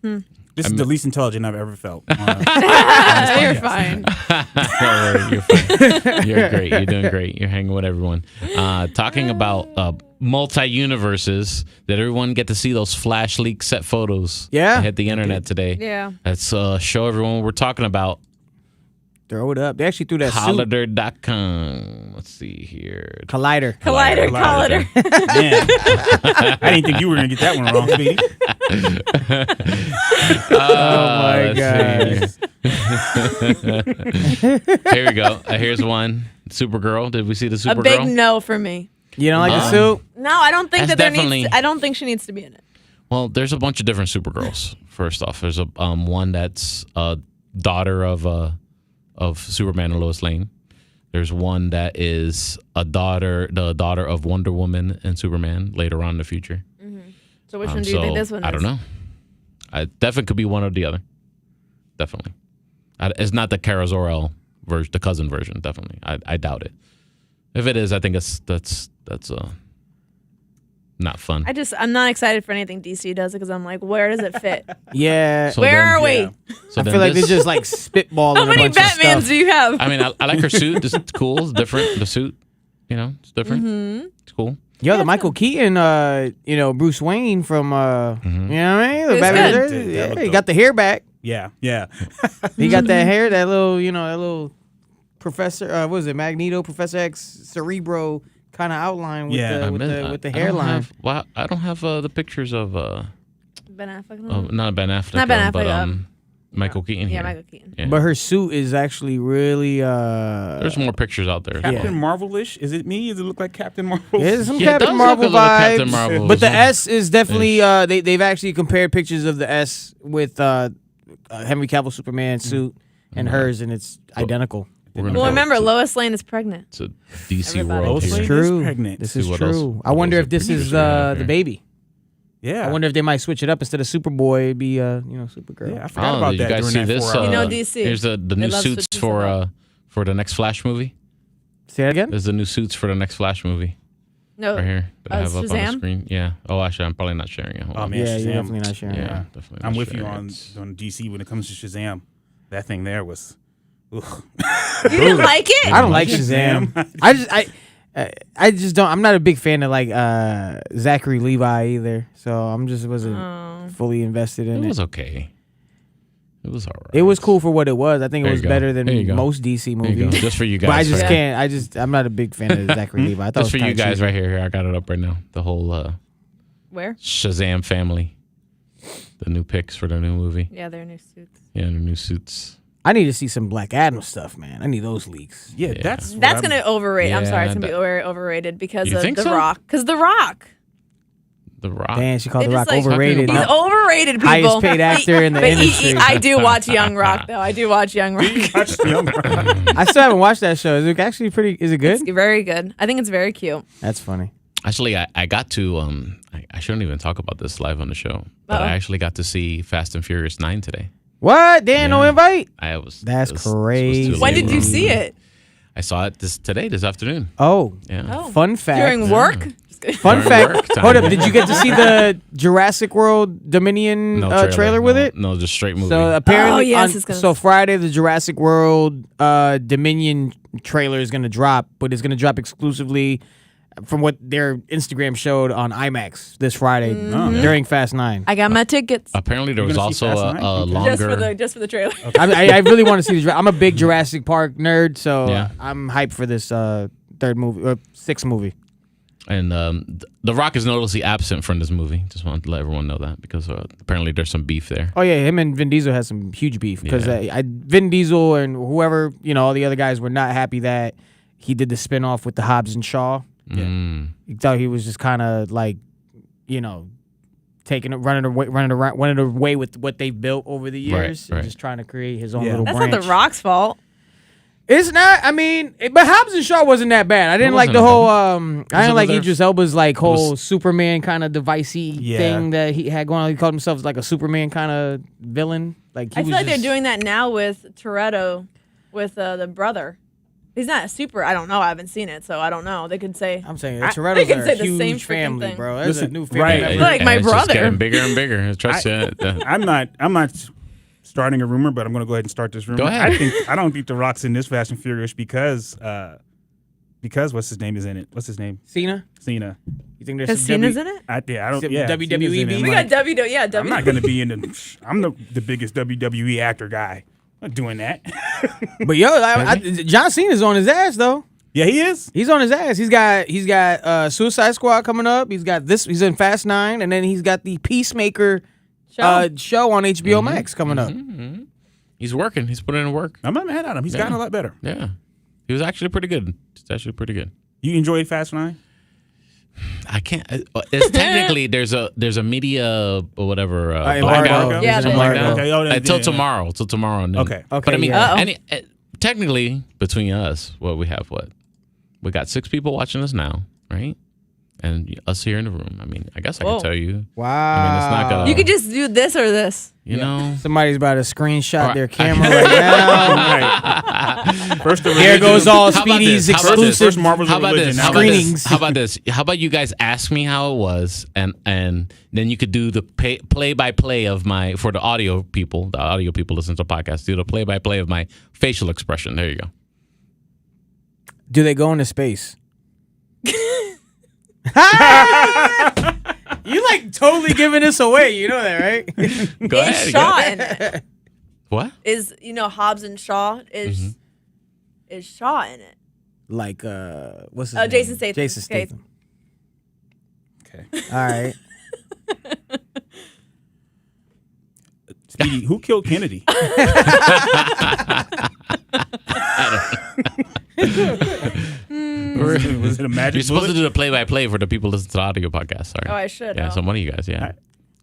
[SPEAKER 2] This is the least intelligent I've ever felt.
[SPEAKER 3] You're fine.
[SPEAKER 1] Don't worry, you're fine. You're great. You're doing great. You're hanging with everyone. Talking about multi-universes. Did everyone get to see those flash leak set photos?
[SPEAKER 4] Yeah.
[SPEAKER 1] that hit the internet today.
[SPEAKER 3] Yeah.
[SPEAKER 1] Let's show everyone what we're talking about.
[SPEAKER 4] Throw it up. They actually threw that suit.
[SPEAKER 1] Collider.com. Let's see here.
[SPEAKER 4] Collider.
[SPEAKER 3] Collider.
[SPEAKER 2] Man, I didn't think you were gonna get that one wrong, Speedy.
[SPEAKER 4] Oh my god.
[SPEAKER 1] Here we go. Here's one. Supergirl. Did we see the
[SPEAKER 3] A
[SPEAKER 1] Supergirl?
[SPEAKER 3] big no for me.
[SPEAKER 4] You don't like the suit?
[SPEAKER 3] No, I don't think
[SPEAKER 1] That's
[SPEAKER 3] that there
[SPEAKER 1] definitely-
[SPEAKER 3] needs. I don't think she needs to be in it.
[SPEAKER 1] Well, there's a bunch of different Supergirls. First off, there's a one that's a daughter of Superman and Lois Lane. There's one that is the daughter of Wonder Woman and Superman later on in the future.
[SPEAKER 3] So which one do you think this one is?
[SPEAKER 1] I don't know. I definitely could be one or the other. Definitely. It's not the Kara Zor-El version, the cousin version. Definitely. I doubt it. If it is, I think that's not fun.
[SPEAKER 3] I'm not excited for anything DC does because I'm like, where does it fit?
[SPEAKER 4] Yeah.
[SPEAKER 1] So
[SPEAKER 3] Where
[SPEAKER 1] then-
[SPEAKER 3] are we?
[SPEAKER 2] yeah.
[SPEAKER 1] So
[SPEAKER 4] I
[SPEAKER 1] then
[SPEAKER 4] feel like
[SPEAKER 1] this-
[SPEAKER 4] they're just like spitballing
[SPEAKER 3] How
[SPEAKER 4] a
[SPEAKER 3] many
[SPEAKER 4] bunch of
[SPEAKER 3] Batmans
[SPEAKER 4] stuff.
[SPEAKER 3] do you have?
[SPEAKER 1] I mean, I like her suit. It's cool. It's different. The suit, it's different. It's cool.
[SPEAKER 4] Yo, the Michael Keaton, Bruce Wayne from, you know what I mean? The
[SPEAKER 3] It's
[SPEAKER 4] Batman,
[SPEAKER 3] good.
[SPEAKER 2] That
[SPEAKER 4] yeah,
[SPEAKER 2] looked
[SPEAKER 4] he
[SPEAKER 2] dope.
[SPEAKER 4] got the hair back.
[SPEAKER 2] Yeah.
[SPEAKER 4] He got that hair, that little Professor, what was it, Magneto, Professor X, Cerebro kind of outline with
[SPEAKER 2] Yeah.
[SPEAKER 4] with the hairline.
[SPEAKER 1] I don't have the pictures of
[SPEAKER 3] Ben Affleck.
[SPEAKER 1] not Ben Affleck,
[SPEAKER 3] Not Ben
[SPEAKER 1] but
[SPEAKER 3] Affleck,
[SPEAKER 1] Michael Keaton.
[SPEAKER 3] Yeah,
[SPEAKER 1] here.
[SPEAKER 3] Michael Keaton.
[SPEAKER 1] Yeah.
[SPEAKER 4] But her suit is actually really
[SPEAKER 1] There's more pictures out there.
[SPEAKER 2] Captain Marvel-ish. Is it me? Does it look like Captain Marvel?
[SPEAKER 4] there's some
[SPEAKER 1] Yeah, it
[SPEAKER 4] Captain
[SPEAKER 1] does look a
[SPEAKER 4] Marvel
[SPEAKER 1] little
[SPEAKER 4] vibes.
[SPEAKER 1] Captain Marvel.
[SPEAKER 4] But the S is definitely they've actually compared pictures of the S with Henry Cavill Superman suit and hers, and it's identical.
[SPEAKER 1] We're gonna
[SPEAKER 3] Well,
[SPEAKER 1] go
[SPEAKER 3] remember,
[SPEAKER 1] to-
[SPEAKER 3] Lois Lane is pregnant.
[SPEAKER 1] It's a DC
[SPEAKER 3] Everybody.
[SPEAKER 1] world
[SPEAKER 2] Lois
[SPEAKER 1] here.
[SPEAKER 2] Lane
[SPEAKER 4] It's
[SPEAKER 2] is
[SPEAKER 4] true.
[SPEAKER 2] pregnant.
[SPEAKER 4] This
[SPEAKER 1] See
[SPEAKER 4] is
[SPEAKER 1] what else-
[SPEAKER 4] true. I
[SPEAKER 1] what
[SPEAKER 4] wonder
[SPEAKER 1] else
[SPEAKER 4] if this
[SPEAKER 1] the
[SPEAKER 4] is
[SPEAKER 1] pictures we have
[SPEAKER 4] the
[SPEAKER 1] here.
[SPEAKER 4] baby.
[SPEAKER 2] Yeah.
[SPEAKER 4] I wonder if they might switch it up instead of Superboy, it'd be Supergirl.
[SPEAKER 2] Yeah, I forgot about
[SPEAKER 1] did you
[SPEAKER 2] that
[SPEAKER 1] guys
[SPEAKER 2] during
[SPEAKER 1] see
[SPEAKER 2] that
[SPEAKER 1] this?
[SPEAKER 2] 4 hours.
[SPEAKER 3] You know, DC.
[SPEAKER 1] Here's the
[SPEAKER 3] They
[SPEAKER 1] new
[SPEAKER 3] love
[SPEAKER 1] suits
[SPEAKER 3] switching
[SPEAKER 1] for the next Flash movie.
[SPEAKER 4] Say that again?
[SPEAKER 1] There's the new suits for the next Flash movie
[SPEAKER 3] No,
[SPEAKER 1] right here that I have up on the
[SPEAKER 3] Shazam?
[SPEAKER 1] screen. Yeah. Oh, actually, I'm probably not sharing it. Hold
[SPEAKER 2] Oh,
[SPEAKER 1] on.
[SPEAKER 2] man,
[SPEAKER 4] Yeah, you're
[SPEAKER 2] Shazam.
[SPEAKER 4] definitely not sharing.
[SPEAKER 1] Yeah,
[SPEAKER 4] Yeah.
[SPEAKER 1] definitely.
[SPEAKER 2] I'm
[SPEAKER 1] not
[SPEAKER 2] with you
[SPEAKER 1] sharing
[SPEAKER 2] on DC when it comes to Shazam. That thing there was. Ugh.
[SPEAKER 3] You didn't like it?
[SPEAKER 4] I don't like
[SPEAKER 2] Shazam.
[SPEAKER 4] Shazam. I just don't. I'm not a big fan of like Zachary Levi either. So I'm just wasn't fully invested in
[SPEAKER 1] It
[SPEAKER 4] it.
[SPEAKER 1] was okay. It was all right.
[SPEAKER 4] It was cool for what it was. I think
[SPEAKER 1] There
[SPEAKER 4] it
[SPEAKER 1] you
[SPEAKER 4] was
[SPEAKER 1] go.
[SPEAKER 4] better
[SPEAKER 1] There you
[SPEAKER 4] than
[SPEAKER 1] go.
[SPEAKER 4] most DC
[SPEAKER 1] There you go.
[SPEAKER 4] movies.
[SPEAKER 1] Just for you guys.
[SPEAKER 4] But I just
[SPEAKER 1] right
[SPEAKER 4] can't. I'm not a big fan of Zachary Levi. I thought
[SPEAKER 1] Just
[SPEAKER 4] it
[SPEAKER 1] for
[SPEAKER 4] was
[SPEAKER 1] you
[SPEAKER 4] kinda
[SPEAKER 1] guys
[SPEAKER 4] cheesy.
[SPEAKER 1] right here. I got it up right now. The whole
[SPEAKER 3] Where?
[SPEAKER 1] Shazam family. The new picks for the new movie.
[SPEAKER 3] Yeah, their new suits.
[SPEAKER 1] Yeah, the new suits.
[SPEAKER 4] I need to see some Black Adam stuff, man. I need those leaks.
[SPEAKER 2] Yeah,
[SPEAKER 1] Yeah.
[SPEAKER 2] that's what
[SPEAKER 3] That's
[SPEAKER 2] I'm-
[SPEAKER 3] gonna overrate. I'm
[SPEAKER 1] Yeah,
[SPEAKER 3] sorry, it's gonna be
[SPEAKER 1] that-
[SPEAKER 3] very overrated because
[SPEAKER 1] You
[SPEAKER 3] of
[SPEAKER 1] think
[SPEAKER 3] The
[SPEAKER 1] so?
[SPEAKER 3] Rock. Because The Rock,
[SPEAKER 1] The Rock.
[SPEAKER 4] Damn, she called
[SPEAKER 3] They
[SPEAKER 4] The Rock
[SPEAKER 3] just, like,
[SPEAKER 4] overrated.
[SPEAKER 3] he's
[SPEAKER 1] Wow.
[SPEAKER 3] overrated. People,
[SPEAKER 4] Highest paid actor in the
[SPEAKER 3] But
[SPEAKER 4] industry.
[SPEAKER 3] I do watch Young Rock though. I do watch Young Rock.
[SPEAKER 2] Watch the young one.
[SPEAKER 4] I still haven't watched that show. Is it actually pretty? Is it good?
[SPEAKER 3] It's very good. I think it's very cute.
[SPEAKER 4] That's funny.
[SPEAKER 1] Actually, I got to I shouldn't even talk about this live on the show, but
[SPEAKER 3] Uh-oh.
[SPEAKER 1] I actually got to see Fast and Furious 9 today.
[SPEAKER 4] What? Dan, no
[SPEAKER 1] Yeah.
[SPEAKER 4] invite?
[SPEAKER 1] it
[SPEAKER 4] That's
[SPEAKER 1] was too
[SPEAKER 4] crazy.
[SPEAKER 1] late
[SPEAKER 3] When did
[SPEAKER 1] for
[SPEAKER 3] you
[SPEAKER 1] me.
[SPEAKER 3] see it?
[SPEAKER 1] I saw it this afternoon.
[SPEAKER 4] Oh,
[SPEAKER 1] Yeah.
[SPEAKER 3] Oh.
[SPEAKER 4] fun fact.
[SPEAKER 3] During work? Just kidding.
[SPEAKER 4] Fun
[SPEAKER 1] During
[SPEAKER 4] fact.
[SPEAKER 1] work time.
[SPEAKER 4] Hold up. Did you get to see the Jurassic World Dominion trailer with
[SPEAKER 1] no,
[SPEAKER 4] it?
[SPEAKER 1] No, just straight movie.
[SPEAKER 4] So apparently,
[SPEAKER 3] Oh, yes, it's gonna-
[SPEAKER 4] so Friday the Jurassic World Dominion trailer is gonna drop, but it's gonna drop exclusively from what their Instagram showed on IMAX this Friday during Fast 9.
[SPEAKER 3] I got my tickets
[SPEAKER 1] Apparently, there
[SPEAKER 2] You're
[SPEAKER 1] was
[SPEAKER 2] gonna see
[SPEAKER 1] also
[SPEAKER 2] Fast 9?
[SPEAKER 1] a
[SPEAKER 2] Okay.
[SPEAKER 1] longer.
[SPEAKER 3] just for the trailer.
[SPEAKER 4] I really want to see the. I'm a big Jurassic Park nerd, so
[SPEAKER 1] Yeah.
[SPEAKER 4] I'm hyped for this third movie or sixth movie.
[SPEAKER 1] And The Rock is noticeably absent from this movie. Just wanted to let everyone know that because apparently there's some beef there.
[SPEAKER 4] Oh yeah, him and Vin Diesel has some huge beef because
[SPEAKER 1] Yeah.
[SPEAKER 4] Vin Diesel and whoever all the other guys were not happy that he did the spinoff with the Hobbs and Shaw.
[SPEAKER 1] Mm.
[SPEAKER 4] He thought he was just kind of like, running away with what they've built over the years,
[SPEAKER 1] right.
[SPEAKER 4] and just trying to create his own
[SPEAKER 2] Yeah.
[SPEAKER 4] little
[SPEAKER 3] That's
[SPEAKER 4] branch.
[SPEAKER 3] not The Rock's fault.
[SPEAKER 4] It's not. I mean, but Hobbs and Shaw wasn't that bad. I didn't
[SPEAKER 1] It
[SPEAKER 4] like the
[SPEAKER 1] wasn't
[SPEAKER 4] whole.
[SPEAKER 1] bad.
[SPEAKER 4] I didn't like
[SPEAKER 1] another-
[SPEAKER 4] Idris Elba's like whole
[SPEAKER 1] was-
[SPEAKER 4] Superman kind of devicey
[SPEAKER 2] Yeah.
[SPEAKER 4] thing that he had going on. He called himself like a Superman kind of villain. Like he
[SPEAKER 3] I
[SPEAKER 4] was
[SPEAKER 3] feel like
[SPEAKER 4] just,
[SPEAKER 3] they're doing that now with Toretto, with the brother. He's not a super. I don't know. I haven't seen it, so I don't know. They could say.
[SPEAKER 4] I'm saying
[SPEAKER 3] they
[SPEAKER 4] Toretto's
[SPEAKER 3] can
[SPEAKER 4] are
[SPEAKER 3] say
[SPEAKER 4] a
[SPEAKER 3] the same
[SPEAKER 4] huge
[SPEAKER 3] freaking
[SPEAKER 4] family,
[SPEAKER 3] thing.
[SPEAKER 4] bro. That's a
[SPEAKER 2] Listen,
[SPEAKER 4] new family
[SPEAKER 2] right.
[SPEAKER 4] member.
[SPEAKER 3] Like my
[SPEAKER 1] it's just
[SPEAKER 3] brother.
[SPEAKER 1] getting bigger and bigger. Trust you.
[SPEAKER 2] I'm not starting a rumor, but I'm going to go ahead and start this rumor.
[SPEAKER 1] Go ahead.
[SPEAKER 2] I don't think The Rock's in this Fast and Furious because Because what's his name is in it? What's his name?
[SPEAKER 4] Cena.
[SPEAKER 2] Cena.
[SPEAKER 4] You think there's
[SPEAKER 3] Because
[SPEAKER 4] some
[SPEAKER 3] Cena's in it?
[SPEAKER 2] I don't.
[SPEAKER 4] Some
[SPEAKER 2] Yeah,
[SPEAKER 4] WWE
[SPEAKER 2] Cena's in it.
[SPEAKER 4] beef?
[SPEAKER 2] I'm
[SPEAKER 3] We
[SPEAKER 2] like,
[SPEAKER 3] got WWE. Yeah, WWE.
[SPEAKER 2] I'm not gonna be in the. I'm the biggest WWE actor guy. I'm not doing that.
[SPEAKER 4] But John Cena's on his ass though.
[SPEAKER 2] Yeah, he is.
[SPEAKER 4] He's on his ass. He's got Suicide Squad coming up. He's got this. He's in Fast 9, and then he's got the Peacemaker show on HBO Max coming up.
[SPEAKER 1] Mm-hmm. He's working. He's putting in work.
[SPEAKER 2] I'm not mad at him. He's gotten a lot better.
[SPEAKER 1] Yeah. He was actually pretty good. He's actually pretty good.
[SPEAKER 2] You enjoyed Fast 9?
[SPEAKER 1] I can't. It's technically there's a media or whatever
[SPEAKER 4] embargo.
[SPEAKER 3] Yeah,
[SPEAKER 1] something like that.
[SPEAKER 2] Okay,
[SPEAKER 1] Until tomorrow. Till tomorrow. Noon.
[SPEAKER 2] Okay.
[SPEAKER 1] But I mean,
[SPEAKER 3] yeah.
[SPEAKER 1] technically between us, we got 6 people watching us now, right? And us here in the room. I mean, I guess I can tell you.
[SPEAKER 4] Wow.
[SPEAKER 1] I mean, it's not gonna.
[SPEAKER 3] You could just do this or this.
[SPEAKER 1] You know.
[SPEAKER 4] Somebody's about to screenshot
[SPEAKER 1] Or-
[SPEAKER 4] their camera right now.
[SPEAKER 2] Right. First the
[SPEAKER 4] Here goes all
[SPEAKER 1] How about
[SPEAKER 4] Speedy's
[SPEAKER 1] this? How about this?
[SPEAKER 4] exclusive
[SPEAKER 2] First Marvel's
[SPEAKER 1] How about
[SPEAKER 2] religion.
[SPEAKER 1] this?
[SPEAKER 2] Now
[SPEAKER 1] How about
[SPEAKER 2] it's-
[SPEAKER 1] this? How about this? How about you guys ask me how it was, and then you could do the play by play of my for the audio people. The audio people listen to the podcast. Do the play by play of my facial expression. There you go.
[SPEAKER 4] Do they go into space? You like totally giving this away. You know that, right?
[SPEAKER 1] Go
[SPEAKER 3] Is
[SPEAKER 1] ahead.
[SPEAKER 3] Shaw in it?
[SPEAKER 1] What?
[SPEAKER 3] Is Hobbs and Shaw is Shaw in it?
[SPEAKER 4] Like what's his name?
[SPEAKER 3] Jason Statham.
[SPEAKER 4] Jason
[SPEAKER 3] Okay.
[SPEAKER 4] Statham.
[SPEAKER 2] Okay.
[SPEAKER 4] All right.
[SPEAKER 2] Speedy, who killed Kennedy? Was it a magic
[SPEAKER 1] You're supposed
[SPEAKER 2] bullet?
[SPEAKER 1] to do the play by play for the people listening to the audio podcast. Sorry.
[SPEAKER 3] Oh, I should.
[SPEAKER 1] Yeah,
[SPEAKER 3] Oh.
[SPEAKER 1] so one of you guys. Yeah.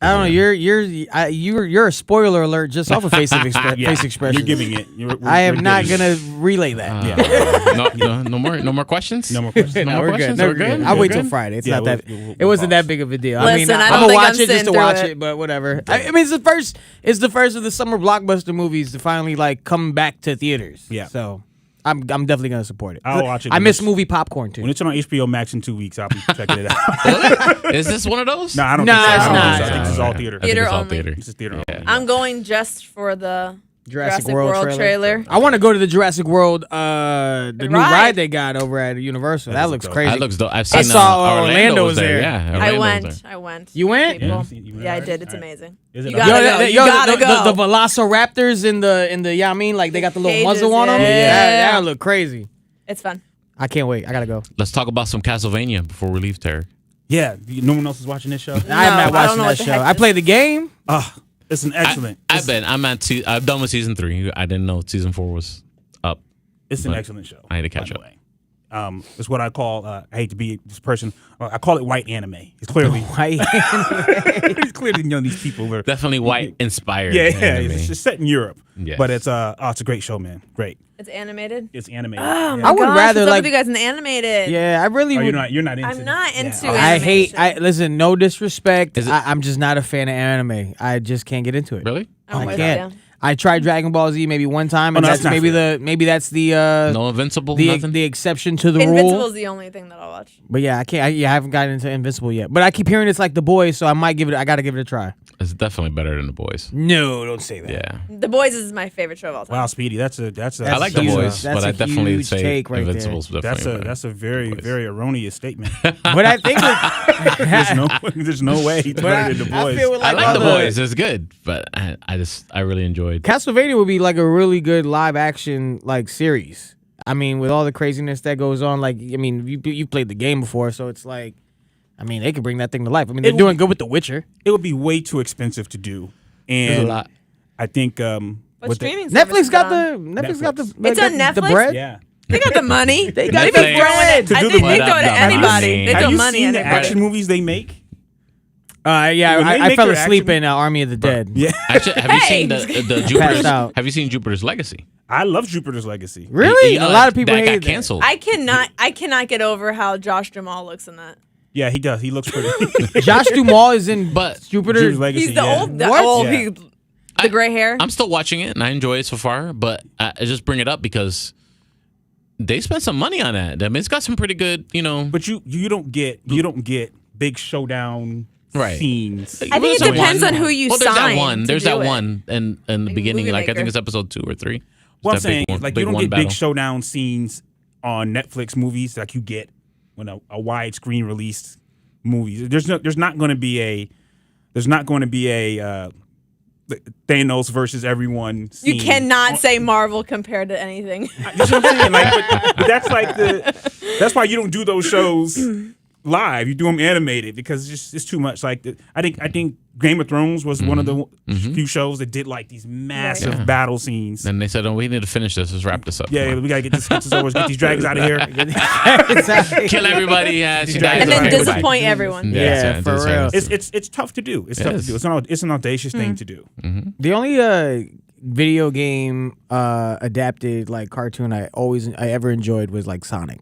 [SPEAKER 4] I don't know. You're a spoiler alert just off of face expression.
[SPEAKER 2] You're giving it.
[SPEAKER 4] I am not gonna relay that.
[SPEAKER 1] No more questions.
[SPEAKER 2] No more questions.
[SPEAKER 1] No more
[SPEAKER 4] we're good.
[SPEAKER 1] questions.
[SPEAKER 4] No,
[SPEAKER 1] We're good.
[SPEAKER 4] I'll
[SPEAKER 1] We're
[SPEAKER 4] wait till
[SPEAKER 1] good?
[SPEAKER 4] Friday. It's
[SPEAKER 2] Yeah,
[SPEAKER 4] not that.
[SPEAKER 2] we'll
[SPEAKER 4] It wasn't
[SPEAKER 2] pause.
[SPEAKER 4] that big of a deal.
[SPEAKER 3] Listen, I
[SPEAKER 4] I'm
[SPEAKER 3] don't
[SPEAKER 4] gonna
[SPEAKER 3] think
[SPEAKER 4] watch
[SPEAKER 3] I'm
[SPEAKER 4] it just to
[SPEAKER 3] sitting
[SPEAKER 4] watch
[SPEAKER 3] through
[SPEAKER 4] it, but whatever. I mean, it's the first. It's the first of the summer blockbuster movies to finally like come back to theaters.
[SPEAKER 2] Yeah.
[SPEAKER 4] So I'm definitely gonna support it.
[SPEAKER 2] I'll watch it
[SPEAKER 4] I
[SPEAKER 2] when
[SPEAKER 4] miss
[SPEAKER 2] it's-
[SPEAKER 4] movie popcorn
[SPEAKER 2] When
[SPEAKER 4] too.
[SPEAKER 2] it's on HBO Max in 2 weeks, I'll be checking it out.
[SPEAKER 1] Is this one of those?
[SPEAKER 2] No, I don't
[SPEAKER 4] No,
[SPEAKER 2] think so.
[SPEAKER 4] it's
[SPEAKER 2] I don't
[SPEAKER 4] not.
[SPEAKER 2] think so. I think this is all theater.
[SPEAKER 1] I think
[SPEAKER 3] Theater
[SPEAKER 1] it's all
[SPEAKER 3] only.
[SPEAKER 1] theater.
[SPEAKER 2] This is theater.
[SPEAKER 1] Yeah.
[SPEAKER 2] only.
[SPEAKER 3] I'm going just for the
[SPEAKER 4] Jurassic
[SPEAKER 3] World
[SPEAKER 4] World
[SPEAKER 3] trailer.
[SPEAKER 4] I want to go to the Jurassic World, the new
[SPEAKER 3] ride.
[SPEAKER 4] ride they got over at Universal. That
[SPEAKER 2] That's
[SPEAKER 4] looks
[SPEAKER 2] dope.
[SPEAKER 4] crazy.
[SPEAKER 1] That looks dope. I've
[SPEAKER 4] I
[SPEAKER 1] seen
[SPEAKER 4] saw
[SPEAKER 1] Orlando was
[SPEAKER 4] there.
[SPEAKER 1] Yeah,
[SPEAKER 3] I
[SPEAKER 1] Orlando was there.
[SPEAKER 3] went.
[SPEAKER 4] You went?
[SPEAKER 3] People.
[SPEAKER 2] Yeah, you went
[SPEAKER 3] Yeah, I
[SPEAKER 2] alright?
[SPEAKER 3] did. It's
[SPEAKER 2] Alright.
[SPEAKER 3] amazing.
[SPEAKER 2] Is it
[SPEAKER 3] You
[SPEAKER 2] all
[SPEAKER 3] gotta
[SPEAKER 2] right?
[SPEAKER 3] go. You gotta go.
[SPEAKER 4] The Velociraptors in the yeah, I mean, like they got the little
[SPEAKER 3] Cages,
[SPEAKER 4] muzzle on them.
[SPEAKER 3] yeah.
[SPEAKER 4] That look crazy.
[SPEAKER 3] It's fun.
[SPEAKER 4] I can't wait. I gotta go.
[SPEAKER 1] Let's talk about some Castlevania before we leave, Terry.
[SPEAKER 2] Yeah, no one else is watching this show.
[SPEAKER 4] I am
[SPEAKER 3] No,
[SPEAKER 4] not
[SPEAKER 3] I don't
[SPEAKER 4] watching
[SPEAKER 3] know
[SPEAKER 4] that
[SPEAKER 3] what the
[SPEAKER 4] show.
[SPEAKER 3] heck
[SPEAKER 4] I
[SPEAKER 3] this
[SPEAKER 4] played the game.
[SPEAKER 2] It's an excellent.
[SPEAKER 1] I've been. I'm done with season 3. I didn't know season 4 was up.
[SPEAKER 2] It's an
[SPEAKER 1] but
[SPEAKER 2] excellent show.
[SPEAKER 1] I need to catch
[SPEAKER 2] by the
[SPEAKER 1] up.
[SPEAKER 2] way. It's what I call. I hate to be this person. I call it white anime. It's clearly.
[SPEAKER 4] White.
[SPEAKER 2] It's clearly, these people are.
[SPEAKER 1] Definitely white inspired.
[SPEAKER 2] Yeah,
[SPEAKER 1] anime.
[SPEAKER 2] it's just set in Europe.
[SPEAKER 1] Yes.
[SPEAKER 2] But it's it's a great show, man. Great.
[SPEAKER 3] It's animated.
[SPEAKER 2] It's animated.
[SPEAKER 3] Oh
[SPEAKER 2] Yeah.
[SPEAKER 3] my
[SPEAKER 4] I would
[SPEAKER 3] gosh,
[SPEAKER 4] rather,
[SPEAKER 3] what's up
[SPEAKER 4] like-
[SPEAKER 3] with you guys in the animated.
[SPEAKER 4] Yeah, I really
[SPEAKER 2] Oh,
[SPEAKER 4] would.
[SPEAKER 2] you're not into.
[SPEAKER 3] I'm not into
[SPEAKER 2] Yeah.
[SPEAKER 3] it.
[SPEAKER 4] I hate.
[SPEAKER 3] animation.
[SPEAKER 4] Listen. No disrespect.
[SPEAKER 1] Is it-
[SPEAKER 4] I'm just not a fan of anime. I just can't get into it.
[SPEAKER 1] Really?
[SPEAKER 3] I'm
[SPEAKER 4] I
[SPEAKER 3] with
[SPEAKER 4] can't.
[SPEAKER 3] you.
[SPEAKER 4] I tried Dragon Ball Z maybe one time, and
[SPEAKER 2] no,
[SPEAKER 4] that's
[SPEAKER 2] that's not
[SPEAKER 4] maybe that's the
[SPEAKER 1] No Invincible?
[SPEAKER 4] the
[SPEAKER 1] nothing?
[SPEAKER 4] the exception to the
[SPEAKER 3] Invincible's
[SPEAKER 4] rule.
[SPEAKER 3] the only thing that I'll watch.
[SPEAKER 4] But yeah, I can't. I haven't gotten into Invincible yet. But I keep hearing it's like The Boys, so I might give it. I gotta give it a try.
[SPEAKER 1] It's definitely better than The Boys.
[SPEAKER 4] No, don't say that.
[SPEAKER 1] Yeah.
[SPEAKER 3] The Boys is my favorite show of all time.
[SPEAKER 2] Wow, Speedy, that's a
[SPEAKER 1] I like The
[SPEAKER 4] huge.
[SPEAKER 1] Boys,
[SPEAKER 4] That's
[SPEAKER 1] but I
[SPEAKER 4] a
[SPEAKER 1] definitely
[SPEAKER 4] huge
[SPEAKER 1] say
[SPEAKER 4] take right there.
[SPEAKER 1] Invincible's definitely better.
[SPEAKER 2] that's a very
[SPEAKER 1] Boys.
[SPEAKER 2] very erroneous statement.
[SPEAKER 4] But I think
[SPEAKER 2] There's no way he turned into
[SPEAKER 4] I
[SPEAKER 2] boys.
[SPEAKER 4] feel with
[SPEAKER 1] I
[SPEAKER 4] all
[SPEAKER 1] like The Boys. It's good, but I really enjoyed.
[SPEAKER 4] Castlevania would be like a really good live action like series. I mean, with all the craziness that goes on, like I mean, you played the game before, so it's like, I mean, they could bring that thing to life. I mean, they're doing good with The Witcher.
[SPEAKER 2] It would be way too expensive to do,
[SPEAKER 1] There's a
[SPEAKER 2] and
[SPEAKER 1] lot.
[SPEAKER 2] I think
[SPEAKER 3] What
[SPEAKER 2] with the-
[SPEAKER 3] streaming service
[SPEAKER 4] Netflix
[SPEAKER 3] is
[SPEAKER 4] got
[SPEAKER 3] it on?
[SPEAKER 4] the Netflix got the
[SPEAKER 3] It's on
[SPEAKER 4] got the
[SPEAKER 3] Netflix?
[SPEAKER 4] bread.
[SPEAKER 2] yeah.
[SPEAKER 3] They got the money.
[SPEAKER 4] They
[SPEAKER 3] They
[SPEAKER 4] got
[SPEAKER 3] be
[SPEAKER 4] the
[SPEAKER 1] Netflix.
[SPEAKER 3] throwing it.
[SPEAKER 2] To
[SPEAKER 3] I
[SPEAKER 2] do
[SPEAKER 3] think
[SPEAKER 2] the
[SPEAKER 3] they
[SPEAKER 2] money.
[SPEAKER 3] throw it at
[SPEAKER 1] Have you
[SPEAKER 3] anybody.
[SPEAKER 1] seen-
[SPEAKER 3] They
[SPEAKER 2] Have
[SPEAKER 3] throw
[SPEAKER 2] you
[SPEAKER 3] money
[SPEAKER 2] seen
[SPEAKER 3] at
[SPEAKER 2] the
[SPEAKER 3] anybody.
[SPEAKER 2] action movies they make?
[SPEAKER 4] Yeah,
[SPEAKER 2] When they
[SPEAKER 4] I
[SPEAKER 2] make
[SPEAKER 4] fell
[SPEAKER 2] their
[SPEAKER 4] asleep
[SPEAKER 2] action-
[SPEAKER 4] in Army of the Dead.
[SPEAKER 2] Yeah,
[SPEAKER 1] Actually, have you seen
[SPEAKER 3] Hey!
[SPEAKER 1] the Jupiter's?
[SPEAKER 4] out.
[SPEAKER 1] Have you seen Jupiter's Legacy?
[SPEAKER 2] I love Jupiter's Legacy.
[SPEAKER 4] Really?
[SPEAKER 1] You know,
[SPEAKER 4] a lot of people
[SPEAKER 1] that
[SPEAKER 4] hate
[SPEAKER 1] got
[SPEAKER 4] that.
[SPEAKER 1] canceled.
[SPEAKER 3] I cannot get over how Josh Jamal looks in that.
[SPEAKER 2] Yeah, he does. He looks pretty.
[SPEAKER 4] Josh Duhamel is in
[SPEAKER 1] But
[SPEAKER 4] Jupiter.
[SPEAKER 2] Jupiter's Legacy.
[SPEAKER 3] He's the
[SPEAKER 2] yeah.
[SPEAKER 3] old, the
[SPEAKER 4] What?
[SPEAKER 3] old,
[SPEAKER 2] Yeah.
[SPEAKER 3] the gray hair.
[SPEAKER 1] I'm still watching it and I enjoy it so far. But I just bring it up because they spent some money on that. I mean, it's got some pretty good,
[SPEAKER 2] But you don't get big showdown
[SPEAKER 1] Right.
[SPEAKER 2] scenes.
[SPEAKER 3] I think it depends on who you
[SPEAKER 1] Well, there's
[SPEAKER 3] sign
[SPEAKER 1] that one.
[SPEAKER 3] to
[SPEAKER 1] There's
[SPEAKER 3] do
[SPEAKER 1] that
[SPEAKER 3] it.
[SPEAKER 1] one in the
[SPEAKER 3] Like
[SPEAKER 1] beginning.
[SPEAKER 3] movie
[SPEAKER 1] Like I think
[SPEAKER 3] maker.
[SPEAKER 1] it's episode 2 or 3.
[SPEAKER 2] What I'm
[SPEAKER 1] It's that big
[SPEAKER 2] saying
[SPEAKER 1] one-
[SPEAKER 2] is, like,
[SPEAKER 1] big
[SPEAKER 2] you don't
[SPEAKER 1] one
[SPEAKER 2] get
[SPEAKER 1] battle.
[SPEAKER 2] big showdown scenes on Netflix movies like you get when a widescreen released movie. There's not going to be a Thanos versus everyone scene.
[SPEAKER 3] You cannot say Marvel compared to anything.
[SPEAKER 2] You know what I'm saying? Like, but that's like that's why you don't do those shows live. You do them animated because it's too much. Like I think Game of Thrones was one of the few shows that did like these massive battle scenes.
[SPEAKER 1] And they said, "Oh, we need to finish this. Let's wrap this up."
[SPEAKER 2] Yeah, we gotta get this over. Get these dragons out of here.
[SPEAKER 1] Kill everybody. Yeah, she dies.
[SPEAKER 3] And then
[SPEAKER 1] Okay,
[SPEAKER 3] disappoint everyone.
[SPEAKER 4] Yeah, for real.
[SPEAKER 2] It's tough to do. It's tough to do. It's an audacious thing to do.
[SPEAKER 4] The only video game adapted like cartoon I ever enjoyed was like Sonic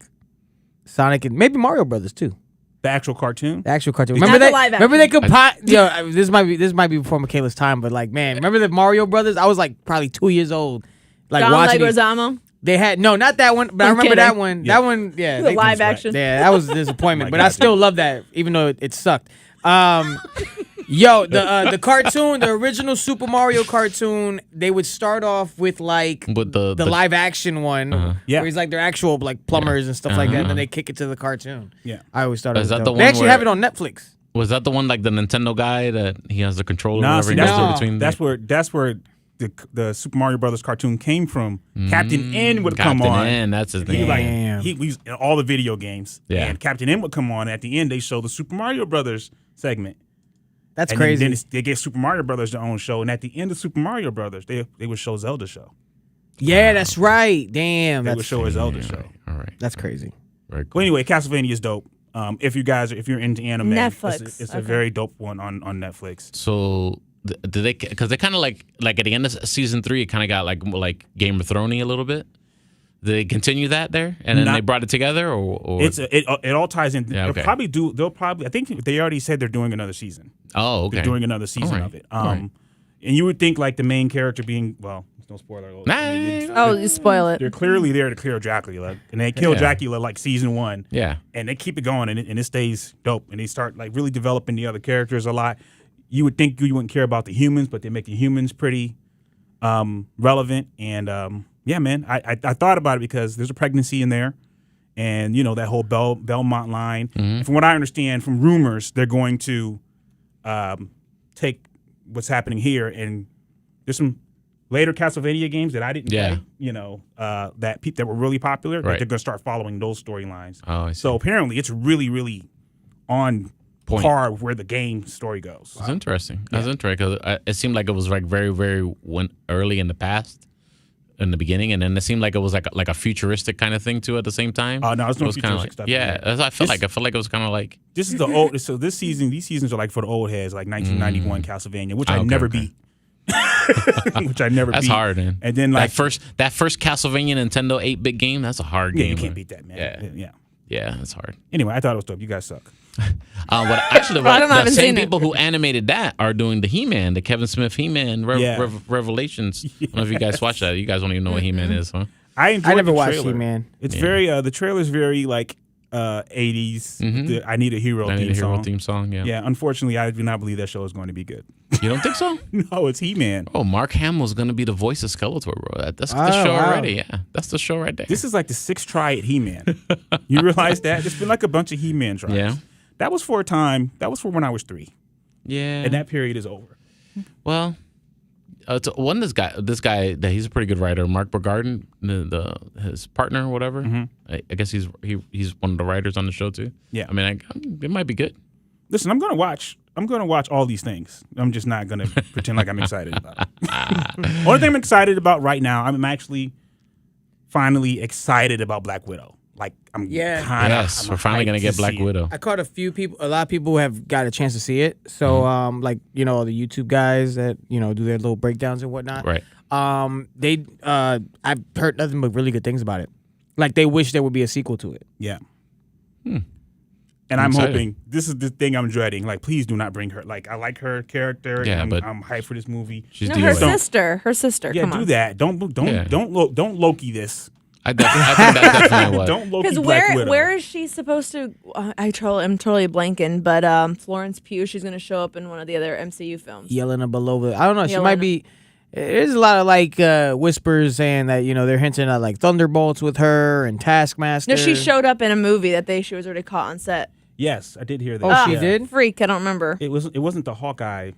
[SPEAKER 4] and maybe Mario Brothers too.
[SPEAKER 2] The actual cartoon.
[SPEAKER 4] The actual cartoon.
[SPEAKER 3] Not
[SPEAKER 4] Remember
[SPEAKER 3] the
[SPEAKER 4] that?
[SPEAKER 3] live
[SPEAKER 4] Remember they
[SPEAKER 3] action.
[SPEAKER 4] could this might be before Michaela's time, but like man, remember the Mario Brothers? I was like probably 2 years old. Like
[SPEAKER 3] John
[SPEAKER 4] watching these-
[SPEAKER 3] Leguizamo.
[SPEAKER 4] They had not that one, but I
[SPEAKER 3] I'm
[SPEAKER 4] remember
[SPEAKER 3] kidding.
[SPEAKER 4] that one.
[SPEAKER 2] Yeah.
[SPEAKER 4] That one, yeah.
[SPEAKER 3] The live action.
[SPEAKER 4] Yeah, that was a disappointment,
[SPEAKER 2] Oh
[SPEAKER 4] but
[SPEAKER 2] my
[SPEAKER 4] I
[SPEAKER 2] God,
[SPEAKER 4] still love that, even though it sucked. Yo, the cartoon, the original Super Mario cartoon, they would start off with like
[SPEAKER 1] With
[SPEAKER 4] the live action one,
[SPEAKER 2] Yeah.
[SPEAKER 4] where he's like they're actual like plumbers and stuff like that, and then they kick it to the cartoon.
[SPEAKER 2] Yeah.
[SPEAKER 4] I always thought it
[SPEAKER 1] Is
[SPEAKER 4] was
[SPEAKER 1] that
[SPEAKER 4] dope.
[SPEAKER 1] the
[SPEAKER 4] They
[SPEAKER 1] one
[SPEAKER 4] actually
[SPEAKER 1] where-
[SPEAKER 4] have it on Netflix.
[SPEAKER 1] Was that the one like the Nintendo guy that he has the controller?
[SPEAKER 2] Nah,
[SPEAKER 1] whatever
[SPEAKER 2] see,
[SPEAKER 1] he
[SPEAKER 2] that's,
[SPEAKER 1] goes
[SPEAKER 4] No.
[SPEAKER 1] between
[SPEAKER 2] that's where the Super Mario Brothers cartoon came from. Captain N would come
[SPEAKER 1] Captain
[SPEAKER 2] on.
[SPEAKER 1] N, that's his
[SPEAKER 2] He
[SPEAKER 1] name.
[SPEAKER 4] Damn.
[SPEAKER 2] we used in all the video games.
[SPEAKER 1] Yeah.
[SPEAKER 2] And Captain N would come on. At the end, they show the Super Mario Brothers segment.
[SPEAKER 4] That's
[SPEAKER 2] And
[SPEAKER 4] crazy.
[SPEAKER 2] Then they gave Super Mario Brothers their own show. And at the end of Super Mario Brothers, they would show Zelda show.
[SPEAKER 4] Yeah, that's right. Damn,
[SPEAKER 2] They would
[SPEAKER 4] that's
[SPEAKER 2] show a Zelda show.
[SPEAKER 1] All right.
[SPEAKER 4] that's crazy.
[SPEAKER 1] Very cool.
[SPEAKER 2] Well, anyway, Castlevania is dope. If you're into anime,
[SPEAKER 3] Netflix.
[SPEAKER 2] it's a
[SPEAKER 3] Okay.
[SPEAKER 2] very dope one on Netflix.
[SPEAKER 1] So did they? Because they kind of like at the end of season 3, it kind of got like Game of Thrones a little bit. Did they continue that there, and then
[SPEAKER 2] Not-
[SPEAKER 1] they brought it together, or
[SPEAKER 2] It all ties in.
[SPEAKER 1] Yeah, okay.
[SPEAKER 2] They'll probably. I think they already said they're doing another season.
[SPEAKER 1] oh, okay.
[SPEAKER 2] They're doing another season
[SPEAKER 1] All right.
[SPEAKER 2] of it.
[SPEAKER 1] All right.
[SPEAKER 2] And you would think like the main character being no spoiler alert.
[SPEAKER 1] Nah,
[SPEAKER 3] Oh, you spoil it.
[SPEAKER 2] They're clearly there to clear Dracula, and they kill
[SPEAKER 1] Yeah.
[SPEAKER 2] Dracula like season 1.
[SPEAKER 1] Yeah.
[SPEAKER 2] And they keep it going, and it stays dope. And they start like really developing the other characters a lot. You would think you wouldn't care about the humans, but they make the humans pretty relevant. And yeah, man, I thought about it because there's a pregnancy in there, and that whole Belmont line. And from what I understand from rumors, they're going to take what's happening here, and there's some later Castlevania games that I didn't
[SPEAKER 1] Yeah.
[SPEAKER 2] play, that were really popular. That
[SPEAKER 1] Right.
[SPEAKER 2] they're going to start following those storylines.
[SPEAKER 1] Oh, I see.
[SPEAKER 2] So apparently, it's really, really on
[SPEAKER 1] Point.
[SPEAKER 2] par with where the game story goes.
[SPEAKER 1] That's interesting. That's interesting because it seemed like it was like very, very early in the past, in the beginning, and then it seemed like it was like a futuristic kind of thing too at the same time.
[SPEAKER 2] No, it's no
[SPEAKER 1] It was kinda
[SPEAKER 2] futuristic
[SPEAKER 1] like,
[SPEAKER 2] stuff.
[SPEAKER 1] Yeah, that's what I felt like. I felt like it was kind of like
[SPEAKER 2] This is the old. So these seasons are like for the old heads, like 1991 Castlevania, which I
[SPEAKER 1] Okay,
[SPEAKER 2] never
[SPEAKER 1] okay.
[SPEAKER 2] beat. Which I never beat.
[SPEAKER 1] that's hard, man.
[SPEAKER 2] And then like
[SPEAKER 1] that first Castlevania Nintendo 8-bit game, that's a hard
[SPEAKER 2] yeah,
[SPEAKER 1] game.
[SPEAKER 2] you can't
[SPEAKER 1] man.
[SPEAKER 2] beat that, man.
[SPEAKER 1] Yeah.
[SPEAKER 2] Yeah.
[SPEAKER 1] Yeah, that's hard.
[SPEAKER 2] Anyway, I thought it was dope. You guys suck.
[SPEAKER 1] What actually
[SPEAKER 3] I don't know, I
[SPEAKER 1] the
[SPEAKER 3] haven't
[SPEAKER 1] same
[SPEAKER 3] seen it.
[SPEAKER 1] people who animated that are doing the He-Man, the Kevin Smith He-Man
[SPEAKER 2] Yeah.
[SPEAKER 1] Revelations. I don't know if you guys watch that. You guys don't even know what He-Man is, huh?
[SPEAKER 2] I enjoyed
[SPEAKER 4] I never
[SPEAKER 2] the
[SPEAKER 4] watched
[SPEAKER 2] trailer.
[SPEAKER 4] He-Man.
[SPEAKER 2] It's very the trailer's very like 80s. The I Need a Hero
[SPEAKER 1] I
[SPEAKER 2] theme
[SPEAKER 1] need a hero
[SPEAKER 2] song.
[SPEAKER 1] theme song. Yeah.
[SPEAKER 2] Yeah, unfortunately, I do not believe that show is going to be good.
[SPEAKER 1] You don't think so?
[SPEAKER 2] No, it's He-Man.
[SPEAKER 1] Oh, Mark Hamill's gonna be the voice of Skeletor, bro. That's the
[SPEAKER 4] Oh,
[SPEAKER 1] show
[SPEAKER 4] wow.
[SPEAKER 1] already. Yeah, that's the show right there.
[SPEAKER 2] This is like the 6th try at He-Man. You realize that? There's been like a bunch of He-Man tries.
[SPEAKER 1] Yeah.
[SPEAKER 2] That was for a time. That was for when I was 3.
[SPEAKER 1] Yeah.
[SPEAKER 2] And that period is over.
[SPEAKER 1] Well, this guy that he's a pretty good writer, Mark Burgarden, his partner or whatever. I guess he's one of the writers on the show too.
[SPEAKER 2] Yeah.
[SPEAKER 1] I mean, it might be good.
[SPEAKER 2] Listen, I'm gonna watch all these things. I'm just not gonna pretend like I'm excited about it. Only thing I'm excited about right now, I'm actually finally excited about Black Widow. Like I'm
[SPEAKER 4] Yeah.
[SPEAKER 1] Yes, we're finally gonna get Black Widow.
[SPEAKER 4] I caught a lot of people who have got a chance to see it. So, like, the YouTube guys that, do their little breakdowns and whatnot.
[SPEAKER 1] Right.
[SPEAKER 4] I've heard nothing but really good things about it. Like, they wish there would be a sequel to it.
[SPEAKER 2] Yeah. And I'm
[SPEAKER 1] excited.
[SPEAKER 2] hoping this is the thing I'm dreading. Like, please do not bring her. Like, I like her character.
[SPEAKER 1] Yeah,
[SPEAKER 2] and
[SPEAKER 1] but
[SPEAKER 2] I'm hyped for this movie.
[SPEAKER 1] She's
[SPEAKER 3] No,
[SPEAKER 1] the
[SPEAKER 3] her
[SPEAKER 1] UA.
[SPEAKER 3] sister.
[SPEAKER 2] Yeah,
[SPEAKER 3] Come
[SPEAKER 2] do
[SPEAKER 3] on.
[SPEAKER 2] that. Don't Loki this.
[SPEAKER 1] I think that definitely was.
[SPEAKER 2] Don't Loki
[SPEAKER 3] Because
[SPEAKER 2] Black Widow.
[SPEAKER 3] where is she supposed to? I'm totally blanking, but Florence Pugh, she's going to show up in one of the other MCU films.
[SPEAKER 4] Yelena Belova. I don't know. She might
[SPEAKER 3] Yelena.
[SPEAKER 4] be. There's a lot of like whispers saying that they're hinting at like Thunderbolts with her and Taskmaster.
[SPEAKER 3] No, she showed up in a movie that she was already caught on set.
[SPEAKER 2] Yes, I did hear that.
[SPEAKER 4] Oh, she did?
[SPEAKER 3] Freak, I don't remember.
[SPEAKER 2] It wasn't the Hawkeye.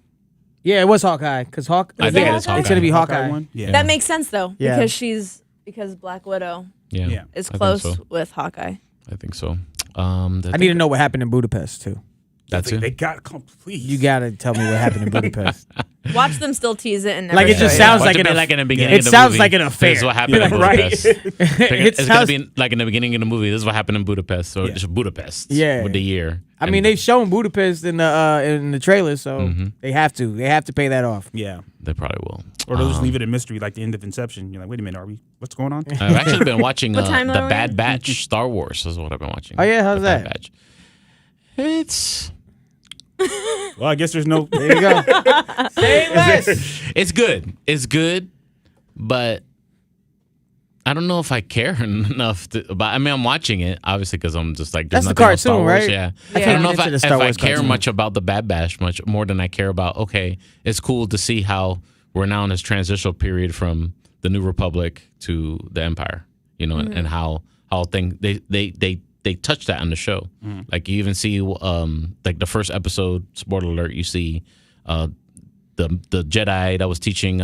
[SPEAKER 4] Yeah, it was Hawkeye because
[SPEAKER 1] I think it is Hawkeye.
[SPEAKER 4] It's gonna be Hawkeye.
[SPEAKER 2] one. Yeah.
[SPEAKER 3] That makes sense though,
[SPEAKER 4] Yeah.
[SPEAKER 3] because Black Widow
[SPEAKER 1] Yeah.
[SPEAKER 2] Yeah.
[SPEAKER 3] is
[SPEAKER 1] I think
[SPEAKER 3] close
[SPEAKER 1] so.
[SPEAKER 3] with Hawkeye.
[SPEAKER 1] I think so.
[SPEAKER 4] I need to know what happened in Budapest too.
[SPEAKER 1] That's it.
[SPEAKER 2] They got complete.
[SPEAKER 4] You gotta tell me what happened in Budapest.
[SPEAKER 3] Watch them still tease it and never
[SPEAKER 4] Like, it
[SPEAKER 3] show
[SPEAKER 4] just
[SPEAKER 3] you.
[SPEAKER 4] sounds
[SPEAKER 1] Watch
[SPEAKER 4] like
[SPEAKER 1] it
[SPEAKER 4] an
[SPEAKER 1] be
[SPEAKER 4] aff-
[SPEAKER 1] like in the beginning
[SPEAKER 4] it
[SPEAKER 1] of the
[SPEAKER 4] sounds
[SPEAKER 1] movie.
[SPEAKER 4] like an affair.
[SPEAKER 1] This is what happened in
[SPEAKER 2] Right.
[SPEAKER 1] Budapest.
[SPEAKER 4] It
[SPEAKER 1] It's
[SPEAKER 4] sounds-
[SPEAKER 1] gonna be like in the beginning of the movie. This is what happened in Budapest. So it's Budapest.
[SPEAKER 4] Yeah.
[SPEAKER 1] With the year.
[SPEAKER 4] I mean, they've shown Budapest in the trailer, so they have to pay that off.
[SPEAKER 2] Yeah.
[SPEAKER 1] They probably will.
[SPEAKER 2] Or they'll just leave it a mystery like the end of Inception. You're like, wait a minute, what's going on?
[SPEAKER 1] I've actually been watching
[SPEAKER 3] What
[SPEAKER 1] the
[SPEAKER 3] timeline are we
[SPEAKER 1] Bad
[SPEAKER 3] in?
[SPEAKER 1] Batch Star Wars. Is what I've been watching.
[SPEAKER 4] Oh, yeah? How's
[SPEAKER 1] The Bad
[SPEAKER 4] that?
[SPEAKER 1] Batch. It's
[SPEAKER 2] Well, I guess there's no.
[SPEAKER 4] There you go. Say less.
[SPEAKER 1] it's good. It's good, but I don't know if I care enough to. But I mean, I'm watching it obviously because I'm just like.
[SPEAKER 4] That's the
[SPEAKER 1] nothing on Star
[SPEAKER 4] cartoon,
[SPEAKER 1] Wars.
[SPEAKER 4] right?
[SPEAKER 1] Yeah.
[SPEAKER 3] I
[SPEAKER 1] I don't know
[SPEAKER 4] into the
[SPEAKER 1] if
[SPEAKER 4] Star
[SPEAKER 1] I
[SPEAKER 4] Wars
[SPEAKER 1] care
[SPEAKER 4] cartoon.
[SPEAKER 1] much about the Bad Batch much more than I care about. Okay, it's cool to see how we're now in this transitional period from the New Republic to the Empire. And how they touch that on the show. Like you even see like the first episode, spoiler alert, you see the Jedi that was teaching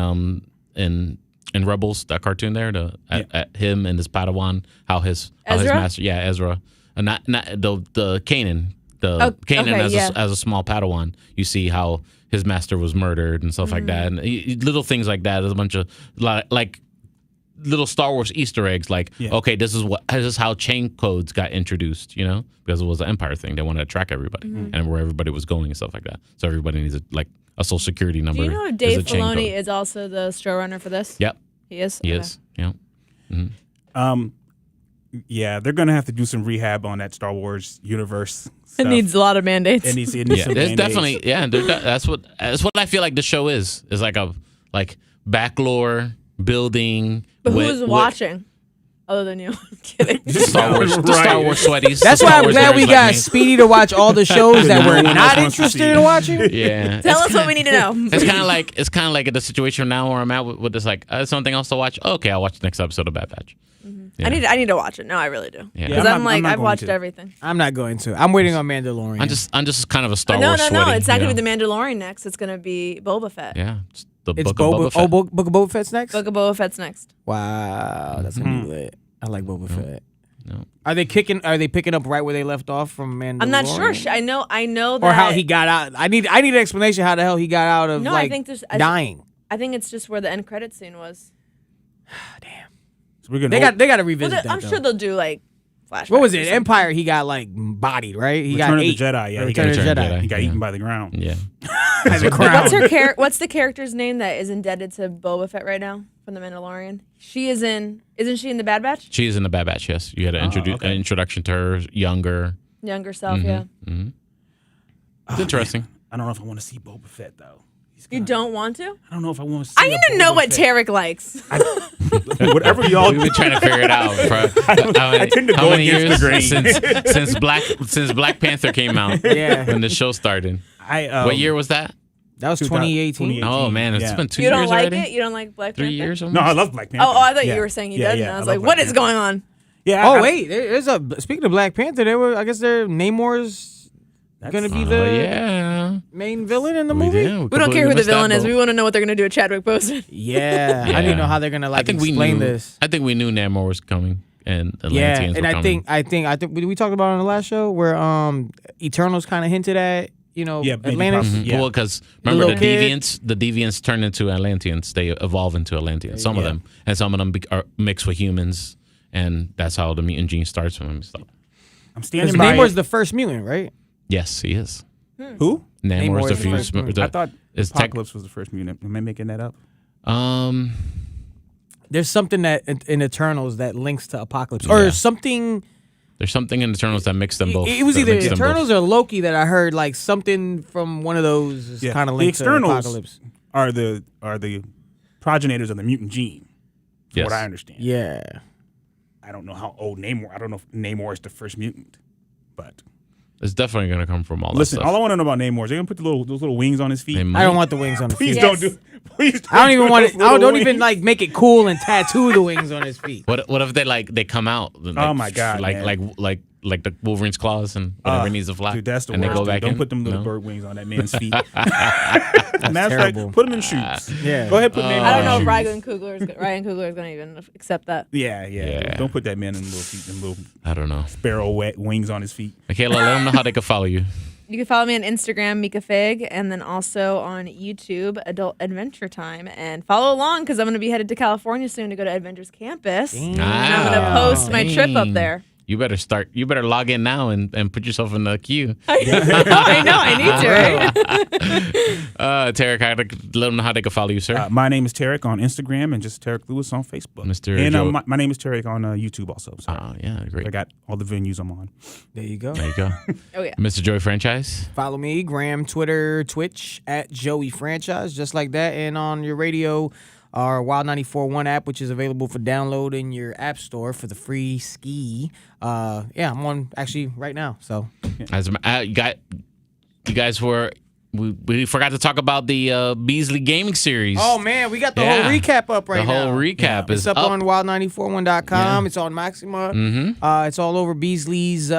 [SPEAKER 1] in Rebels, that cartoon there, at him and his Padawan, how his
[SPEAKER 3] Ezra?
[SPEAKER 1] master, Ezra, and not the Kanan, Kanan
[SPEAKER 3] okay,
[SPEAKER 1] as a small Padawan. You see how his master was murdered and stuff like that, and little things like that. There's a bunch of like little Star Wars Easter eggs, like okay, this is how chain codes got introduced, because it was an Empire thing. They wanted to track everybody and where everybody was going and stuff like that. So everybody needs a social security number.
[SPEAKER 3] Do you know
[SPEAKER 1] is
[SPEAKER 3] Dave
[SPEAKER 1] a chain
[SPEAKER 3] Filoni
[SPEAKER 1] code.
[SPEAKER 3] is also the showrunner for this?
[SPEAKER 1] Yep,
[SPEAKER 3] He is?
[SPEAKER 1] he
[SPEAKER 3] Okay.
[SPEAKER 1] is. Yeah.
[SPEAKER 2] Yeah, they're gonna have to do some rehab on that Star Wars universe.
[SPEAKER 3] It
[SPEAKER 2] Stuff.
[SPEAKER 3] needs a lot of mandates.
[SPEAKER 2] It needs
[SPEAKER 1] Yeah,
[SPEAKER 2] some
[SPEAKER 1] there's
[SPEAKER 2] Band-Aids.
[SPEAKER 1] definitely that's what I feel like the show is like a back lore building.
[SPEAKER 3] But
[SPEAKER 1] with-
[SPEAKER 3] who's
[SPEAKER 1] with
[SPEAKER 3] watching? Other than you. I'm kidding.
[SPEAKER 1] Star Wars, the
[SPEAKER 2] Right.
[SPEAKER 1] Star Wars sweaties.
[SPEAKER 4] That's
[SPEAKER 1] the
[SPEAKER 4] why
[SPEAKER 1] Star
[SPEAKER 4] I'm
[SPEAKER 1] Wars
[SPEAKER 4] glad we
[SPEAKER 1] nerds
[SPEAKER 4] got
[SPEAKER 1] like
[SPEAKER 4] Speedy to watch all the shows that
[SPEAKER 2] No
[SPEAKER 4] we're
[SPEAKER 2] one else
[SPEAKER 4] not
[SPEAKER 2] wants to
[SPEAKER 4] interested
[SPEAKER 2] see.
[SPEAKER 4] in watching.
[SPEAKER 1] me. Yeah.
[SPEAKER 3] Tell us what we need to know.
[SPEAKER 1] It's kind of like the situation now where I'm at with this like something else to watch. Okay, I'll watch the next episode of Bad Batch. Yeah.
[SPEAKER 3] I need to watch it. No, I really do.
[SPEAKER 1] Yeah.
[SPEAKER 3] Because
[SPEAKER 2] Yeah,
[SPEAKER 3] I'm
[SPEAKER 2] not
[SPEAKER 3] I've
[SPEAKER 2] going
[SPEAKER 3] watched
[SPEAKER 2] to.
[SPEAKER 3] everything.
[SPEAKER 4] I'm not going to. I'm waiting on Mandalorian.
[SPEAKER 1] I'm just kind of a Star
[SPEAKER 3] No,
[SPEAKER 1] Wars
[SPEAKER 3] no.
[SPEAKER 1] sweaty,
[SPEAKER 3] It's not going to
[SPEAKER 1] you
[SPEAKER 3] be the Mandalorian next. It's going to be Boba Fett.
[SPEAKER 1] Yeah, it's the
[SPEAKER 4] It's
[SPEAKER 1] book of Boba Fett.
[SPEAKER 4] Book of Boba Fett's next.
[SPEAKER 3] Book of Boba Fett's next.
[SPEAKER 4] Wow, that's gonna be lit. I like Boba Fett.
[SPEAKER 1] No.
[SPEAKER 4] Are they picking up right where they left off from Mandalorian?
[SPEAKER 3] I'm not sure. I know that.
[SPEAKER 4] Or how he got out. I need an explanation how the hell he got out of
[SPEAKER 3] No,
[SPEAKER 4] like
[SPEAKER 3] I think there's.
[SPEAKER 4] dying.
[SPEAKER 3] I think it's just where the end credit scene was.
[SPEAKER 2] So we're gonna
[SPEAKER 4] They got to
[SPEAKER 3] Well,
[SPEAKER 4] revisit that.
[SPEAKER 3] I'm
[SPEAKER 4] though.
[SPEAKER 3] sure they'll do like flashbacks.
[SPEAKER 4] What was
[SPEAKER 3] or
[SPEAKER 4] it?
[SPEAKER 3] something.
[SPEAKER 4] Empire. He got like bodied, right? He
[SPEAKER 2] Return
[SPEAKER 4] got
[SPEAKER 2] of the
[SPEAKER 4] ate.
[SPEAKER 2] Jedi. Yeah,
[SPEAKER 4] Return of the
[SPEAKER 1] Return of the
[SPEAKER 4] Jedi.
[SPEAKER 1] Jedi.
[SPEAKER 2] he got
[SPEAKER 1] Yeah.
[SPEAKER 2] eaten by the ground.
[SPEAKER 1] Yeah.
[SPEAKER 4] As a crown.
[SPEAKER 3] What's the character's name that is indebted to Boba Fett right now from the Mandalorian? Isn't she in the Bad Batch?
[SPEAKER 1] She's in the Bad Batch. Yes, you had an introduction to her younger.
[SPEAKER 3] Younger self, yeah.
[SPEAKER 1] It's interesting.
[SPEAKER 2] I don't know if I want to see Boba Fett though.
[SPEAKER 3] You don't want to?
[SPEAKER 2] I don't know if I want to see.
[SPEAKER 3] I need to know what
[SPEAKER 2] Tarek.
[SPEAKER 3] Tarek likes.
[SPEAKER 2] Whatever y'all
[SPEAKER 1] We've been trying to figure it out.
[SPEAKER 2] I tend to
[SPEAKER 1] how
[SPEAKER 2] go
[SPEAKER 1] many
[SPEAKER 2] against the
[SPEAKER 1] years
[SPEAKER 2] grain.
[SPEAKER 1] since Black Panther came out?
[SPEAKER 4] Yeah.
[SPEAKER 1] When the show started.
[SPEAKER 2] What
[SPEAKER 1] What year was that?
[SPEAKER 4] That was
[SPEAKER 2] 2018.
[SPEAKER 4] 2018.
[SPEAKER 1] Oh man, it's
[SPEAKER 2] Yeah.
[SPEAKER 1] been 2
[SPEAKER 3] You
[SPEAKER 1] years
[SPEAKER 3] don't like
[SPEAKER 1] already.
[SPEAKER 3] it? You don't like Black
[SPEAKER 1] 3
[SPEAKER 3] Panther?
[SPEAKER 1] years almost.
[SPEAKER 2] No, I love Black Panther.
[SPEAKER 3] I thought
[SPEAKER 2] Yeah.
[SPEAKER 3] you were saying you
[SPEAKER 2] Yeah,
[SPEAKER 3] didn't.
[SPEAKER 2] yeah,
[SPEAKER 3] I was
[SPEAKER 2] love
[SPEAKER 3] like,
[SPEAKER 2] Black
[SPEAKER 3] what is
[SPEAKER 2] Panther.
[SPEAKER 3] going on?
[SPEAKER 2] Yeah.
[SPEAKER 4] Oh wait, there's a speaking of Black Panther. I guess they're Namor's gonna be the
[SPEAKER 1] yeah.
[SPEAKER 4] main villain in the movie.
[SPEAKER 1] Yeah,
[SPEAKER 3] We don't care who the villain is. We want to know what they're going to do with Chadwick Boseman.
[SPEAKER 4] Yeah, I didn't know how they're gonna like explain this.
[SPEAKER 1] I think we knew Namor was coming and Atlanteans
[SPEAKER 4] Yeah,
[SPEAKER 1] were
[SPEAKER 4] and I
[SPEAKER 1] coming.
[SPEAKER 4] think we talked about it on the last show where Eternals kind of hinted at
[SPEAKER 2] Yeah, maybe
[SPEAKER 4] Atlantis.
[SPEAKER 2] possibly. Yeah.
[SPEAKER 1] Well, because remember
[SPEAKER 4] little kid.
[SPEAKER 1] the deviants turn into Atlanteans. They evolve into Atlanteans. Some of them, and some of them are mixed with humans, and that's how the mutant gene starts from them. So,
[SPEAKER 2] I'm
[SPEAKER 4] Because
[SPEAKER 2] standing by.
[SPEAKER 4] Namor's the first mutant, right?
[SPEAKER 1] yes, he is.
[SPEAKER 2] Who?
[SPEAKER 1] Namor is the
[SPEAKER 4] first
[SPEAKER 1] first.
[SPEAKER 4] mutant.
[SPEAKER 2] I thought
[SPEAKER 1] is tech-
[SPEAKER 2] Apocalypse was the first mutant. Am I making that up?
[SPEAKER 4] There's something that in Eternals that links to Apocalypse, or
[SPEAKER 1] Yeah.
[SPEAKER 4] something.
[SPEAKER 1] There's something in Eternals that makes them both.
[SPEAKER 4] It was
[SPEAKER 1] that
[SPEAKER 4] either
[SPEAKER 1] makes them both.
[SPEAKER 4] Eternals or Loki that I heard like something from one of those is
[SPEAKER 2] Yeah.
[SPEAKER 4] kind of
[SPEAKER 2] The
[SPEAKER 4] linked to
[SPEAKER 2] Externals
[SPEAKER 4] Apocalypse.
[SPEAKER 2] are the progenitors of the mutant gene. From
[SPEAKER 1] Yes.
[SPEAKER 2] what I understand.
[SPEAKER 4] Yeah.
[SPEAKER 2] I don't know how old Namor. I don't know if Namor is the first mutant, but
[SPEAKER 1] It's definitely gonna come from all
[SPEAKER 2] Listen,
[SPEAKER 1] that
[SPEAKER 2] all
[SPEAKER 1] stuff.
[SPEAKER 2] I want to know about Namor is they're gonna put those little wings on his feet.
[SPEAKER 1] They might.
[SPEAKER 4] I don't want the wings on the
[SPEAKER 2] Please
[SPEAKER 4] feet.
[SPEAKER 2] don't do. Please.
[SPEAKER 4] I don't even want it.
[SPEAKER 2] those little
[SPEAKER 4] Don't even
[SPEAKER 2] wings.
[SPEAKER 4] like make it cool and tattoo the wings on his feet.
[SPEAKER 1] What if they come out? Like,
[SPEAKER 2] Oh my God, man.
[SPEAKER 1] like the Wolverine's claws and whatever needs to fly.
[SPEAKER 2] Dude, that's the
[SPEAKER 1] and
[SPEAKER 2] worst.
[SPEAKER 1] They go
[SPEAKER 2] Dude.
[SPEAKER 1] back
[SPEAKER 2] Don't
[SPEAKER 1] in?
[SPEAKER 2] put them little
[SPEAKER 1] No?
[SPEAKER 2] bird wings on that man's feet. Matter of fact,
[SPEAKER 4] terrible.
[SPEAKER 2] put them in shoes.
[SPEAKER 4] Yeah.
[SPEAKER 2] Go ahead, put Namor
[SPEAKER 3] I don't
[SPEAKER 2] in
[SPEAKER 3] know if
[SPEAKER 2] shoes.
[SPEAKER 3] Ryan Coogler is going to even accept that.
[SPEAKER 2] Yeah.
[SPEAKER 1] Yeah.
[SPEAKER 2] Don't put that man in little feet, and little
[SPEAKER 1] I don't know.
[SPEAKER 2] sparrow wings on his feet.
[SPEAKER 1] Michaela, let them know how they can follow you.
[SPEAKER 3] You can follow me on Instagram, Mika Fig, and then also on YouTube, Adult Adventure Time. And follow along because I'm going to be headed to California soon to go to Adventures Campus. And I'm going to post my trip up there.
[SPEAKER 1] You better log in now and put yourself in the queue.
[SPEAKER 3] I know, I need to, right?
[SPEAKER 1] Tarek, let them know how they can follow you, sir.
[SPEAKER 2] My name is Tarek on Instagram and just Tarek Lewis on Facebook.
[SPEAKER 1] Mr.
[SPEAKER 2] And
[SPEAKER 1] Joe-
[SPEAKER 2] my name is Tarek on YouTube also. So
[SPEAKER 1] Oh, yeah, great.
[SPEAKER 2] I got all the venues I'm on.
[SPEAKER 4] There you go.
[SPEAKER 1] There you go.
[SPEAKER 3] Oh, yeah.
[SPEAKER 1] Mr. Joey Franchise.
[SPEAKER 4] Follow me, Graham, Twitter, Twitch at Joey Franchise, just like that. And on your radio, our Wild 94.1 app, which is available for download in your app store for the free ski. I'm on actually right now. So
[SPEAKER 1] You guys were. We forgot to talk about the Beasley Gaming Series.
[SPEAKER 4] oh man, we got the
[SPEAKER 1] Yeah.
[SPEAKER 4] whole recap up right
[SPEAKER 1] the
[SPEAKER 4] now.
[SPEAKER 1] whole recap is
[SPEAKER 4] It's up on wild941.com.
[SPEAKER 1] Yeah.
[SPEAKER 4] It's on Maxima.
[SPEAKER 1] Mhm.
[SPEAKER 4] It's all over Beasley's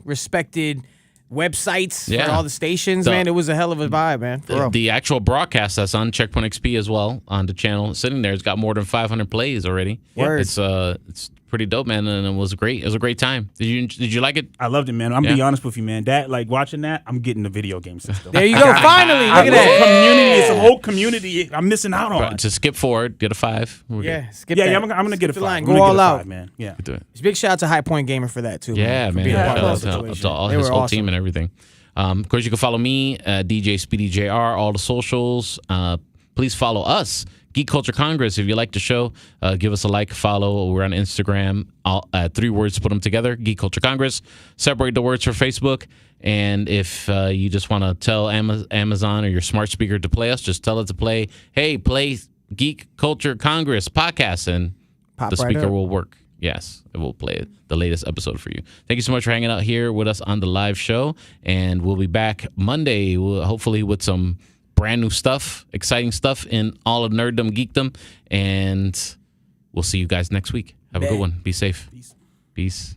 [SPEAKER 4] respected websites
[SPEAKER 1] Yeah.
[SPEAKER 4] for all the stations. Man, it was a hell of a vibe, man. For real.
[SPEAKER 1] The actual broadcast that's on Checkpoint XP as well on the channel sitting there. It's got more than 500 plays already.
[SPEAKER 4] Word.
[SPEAKER 1] It's pretty dope, man, and it was great. It was a great time. Did you like it?
[SPEAKER 2] I loved it, man. I'm
[SPEAKER 1] Yeah.
[SPEAKER 2] be honest with you, man. That watching that, I'm getting the video game system.
[SPEAKER 4] There you go. Finally, look at that.
[SPEAKER 2] Community, it's a whole community. I'm missing out on.
[SPEAKER 1] To skip forward, get a 5. We're
[SPEAKER 4] Yeah,
[SPEAKER 1] good.
[SPEAKER 4] skip
[SPEAKER 2] Yeah,
[SPEAKER 4] that.
[SPEAKER 2] I'm gonna get a
[SPEAKER 4] Skip the
[SPEAKER 2] 5.
[SPEAKER 4] line.
[SPEAKER 2] I'm
[SPEAKER 4] Go
[SPEAKER 2] gonna
[SPEAKER 4] all
[SPEAKER 2] get a
[SPEAKER 4] out.
[SPEAKER 2] 5, man. Yeah.
[SPEAKER 1] Do it.
[SPEAKER 4] Big shout out to High Point Gamer for that too.
[SPEAKER 1] Yeah,
[SPEAKER 4] for
[SPEAKER 1] man.
[SPEAKER 4] being a
[SPEAKER 1] Shout
[SPEAKER 4] part of
[SPEAKER 1] out
[SPEAKER 4] the
[SPEAKER 1] to
[SPEAKER 4] situation.
[SPEAKER 1] all
[SPEAKER 4] They
[SPEAKER 1] his
[SPEAKER 4] were
[SPEAKER 1] whole
[SPEAKER 4] awesome.
[SPEAKER 1] team and everything. Of course, you can follow me, DJ Speedy JR, all the socials. Please follow us, Geek Culture Congress. If you like the show, give us a like, follow. We're on Instagram. 3 words, put them together, Geek Culture Congress. Separate the words for Facebook. And if you just want to tell Amazon or your smart speaker to play us, just tell it to play, hey, play Geek Culture Congress podcast, and
[SPEAKER 4] Pop
[SPEAKER 1] the
[SPEAKER 4] right
[SPEAKER 1] speaker
[SPEAKER 4] up.
[SPEAKER 1] will work. Yes, it will play the latest episode for you. Thank you so much for hanging out here with us on the live show. And we'll be back Monday, hopefully with some brand new stuff, exciting stuff in all of nerddom, geekdom. And we'll see you guys next week. Have a good one. Be safe. Peace.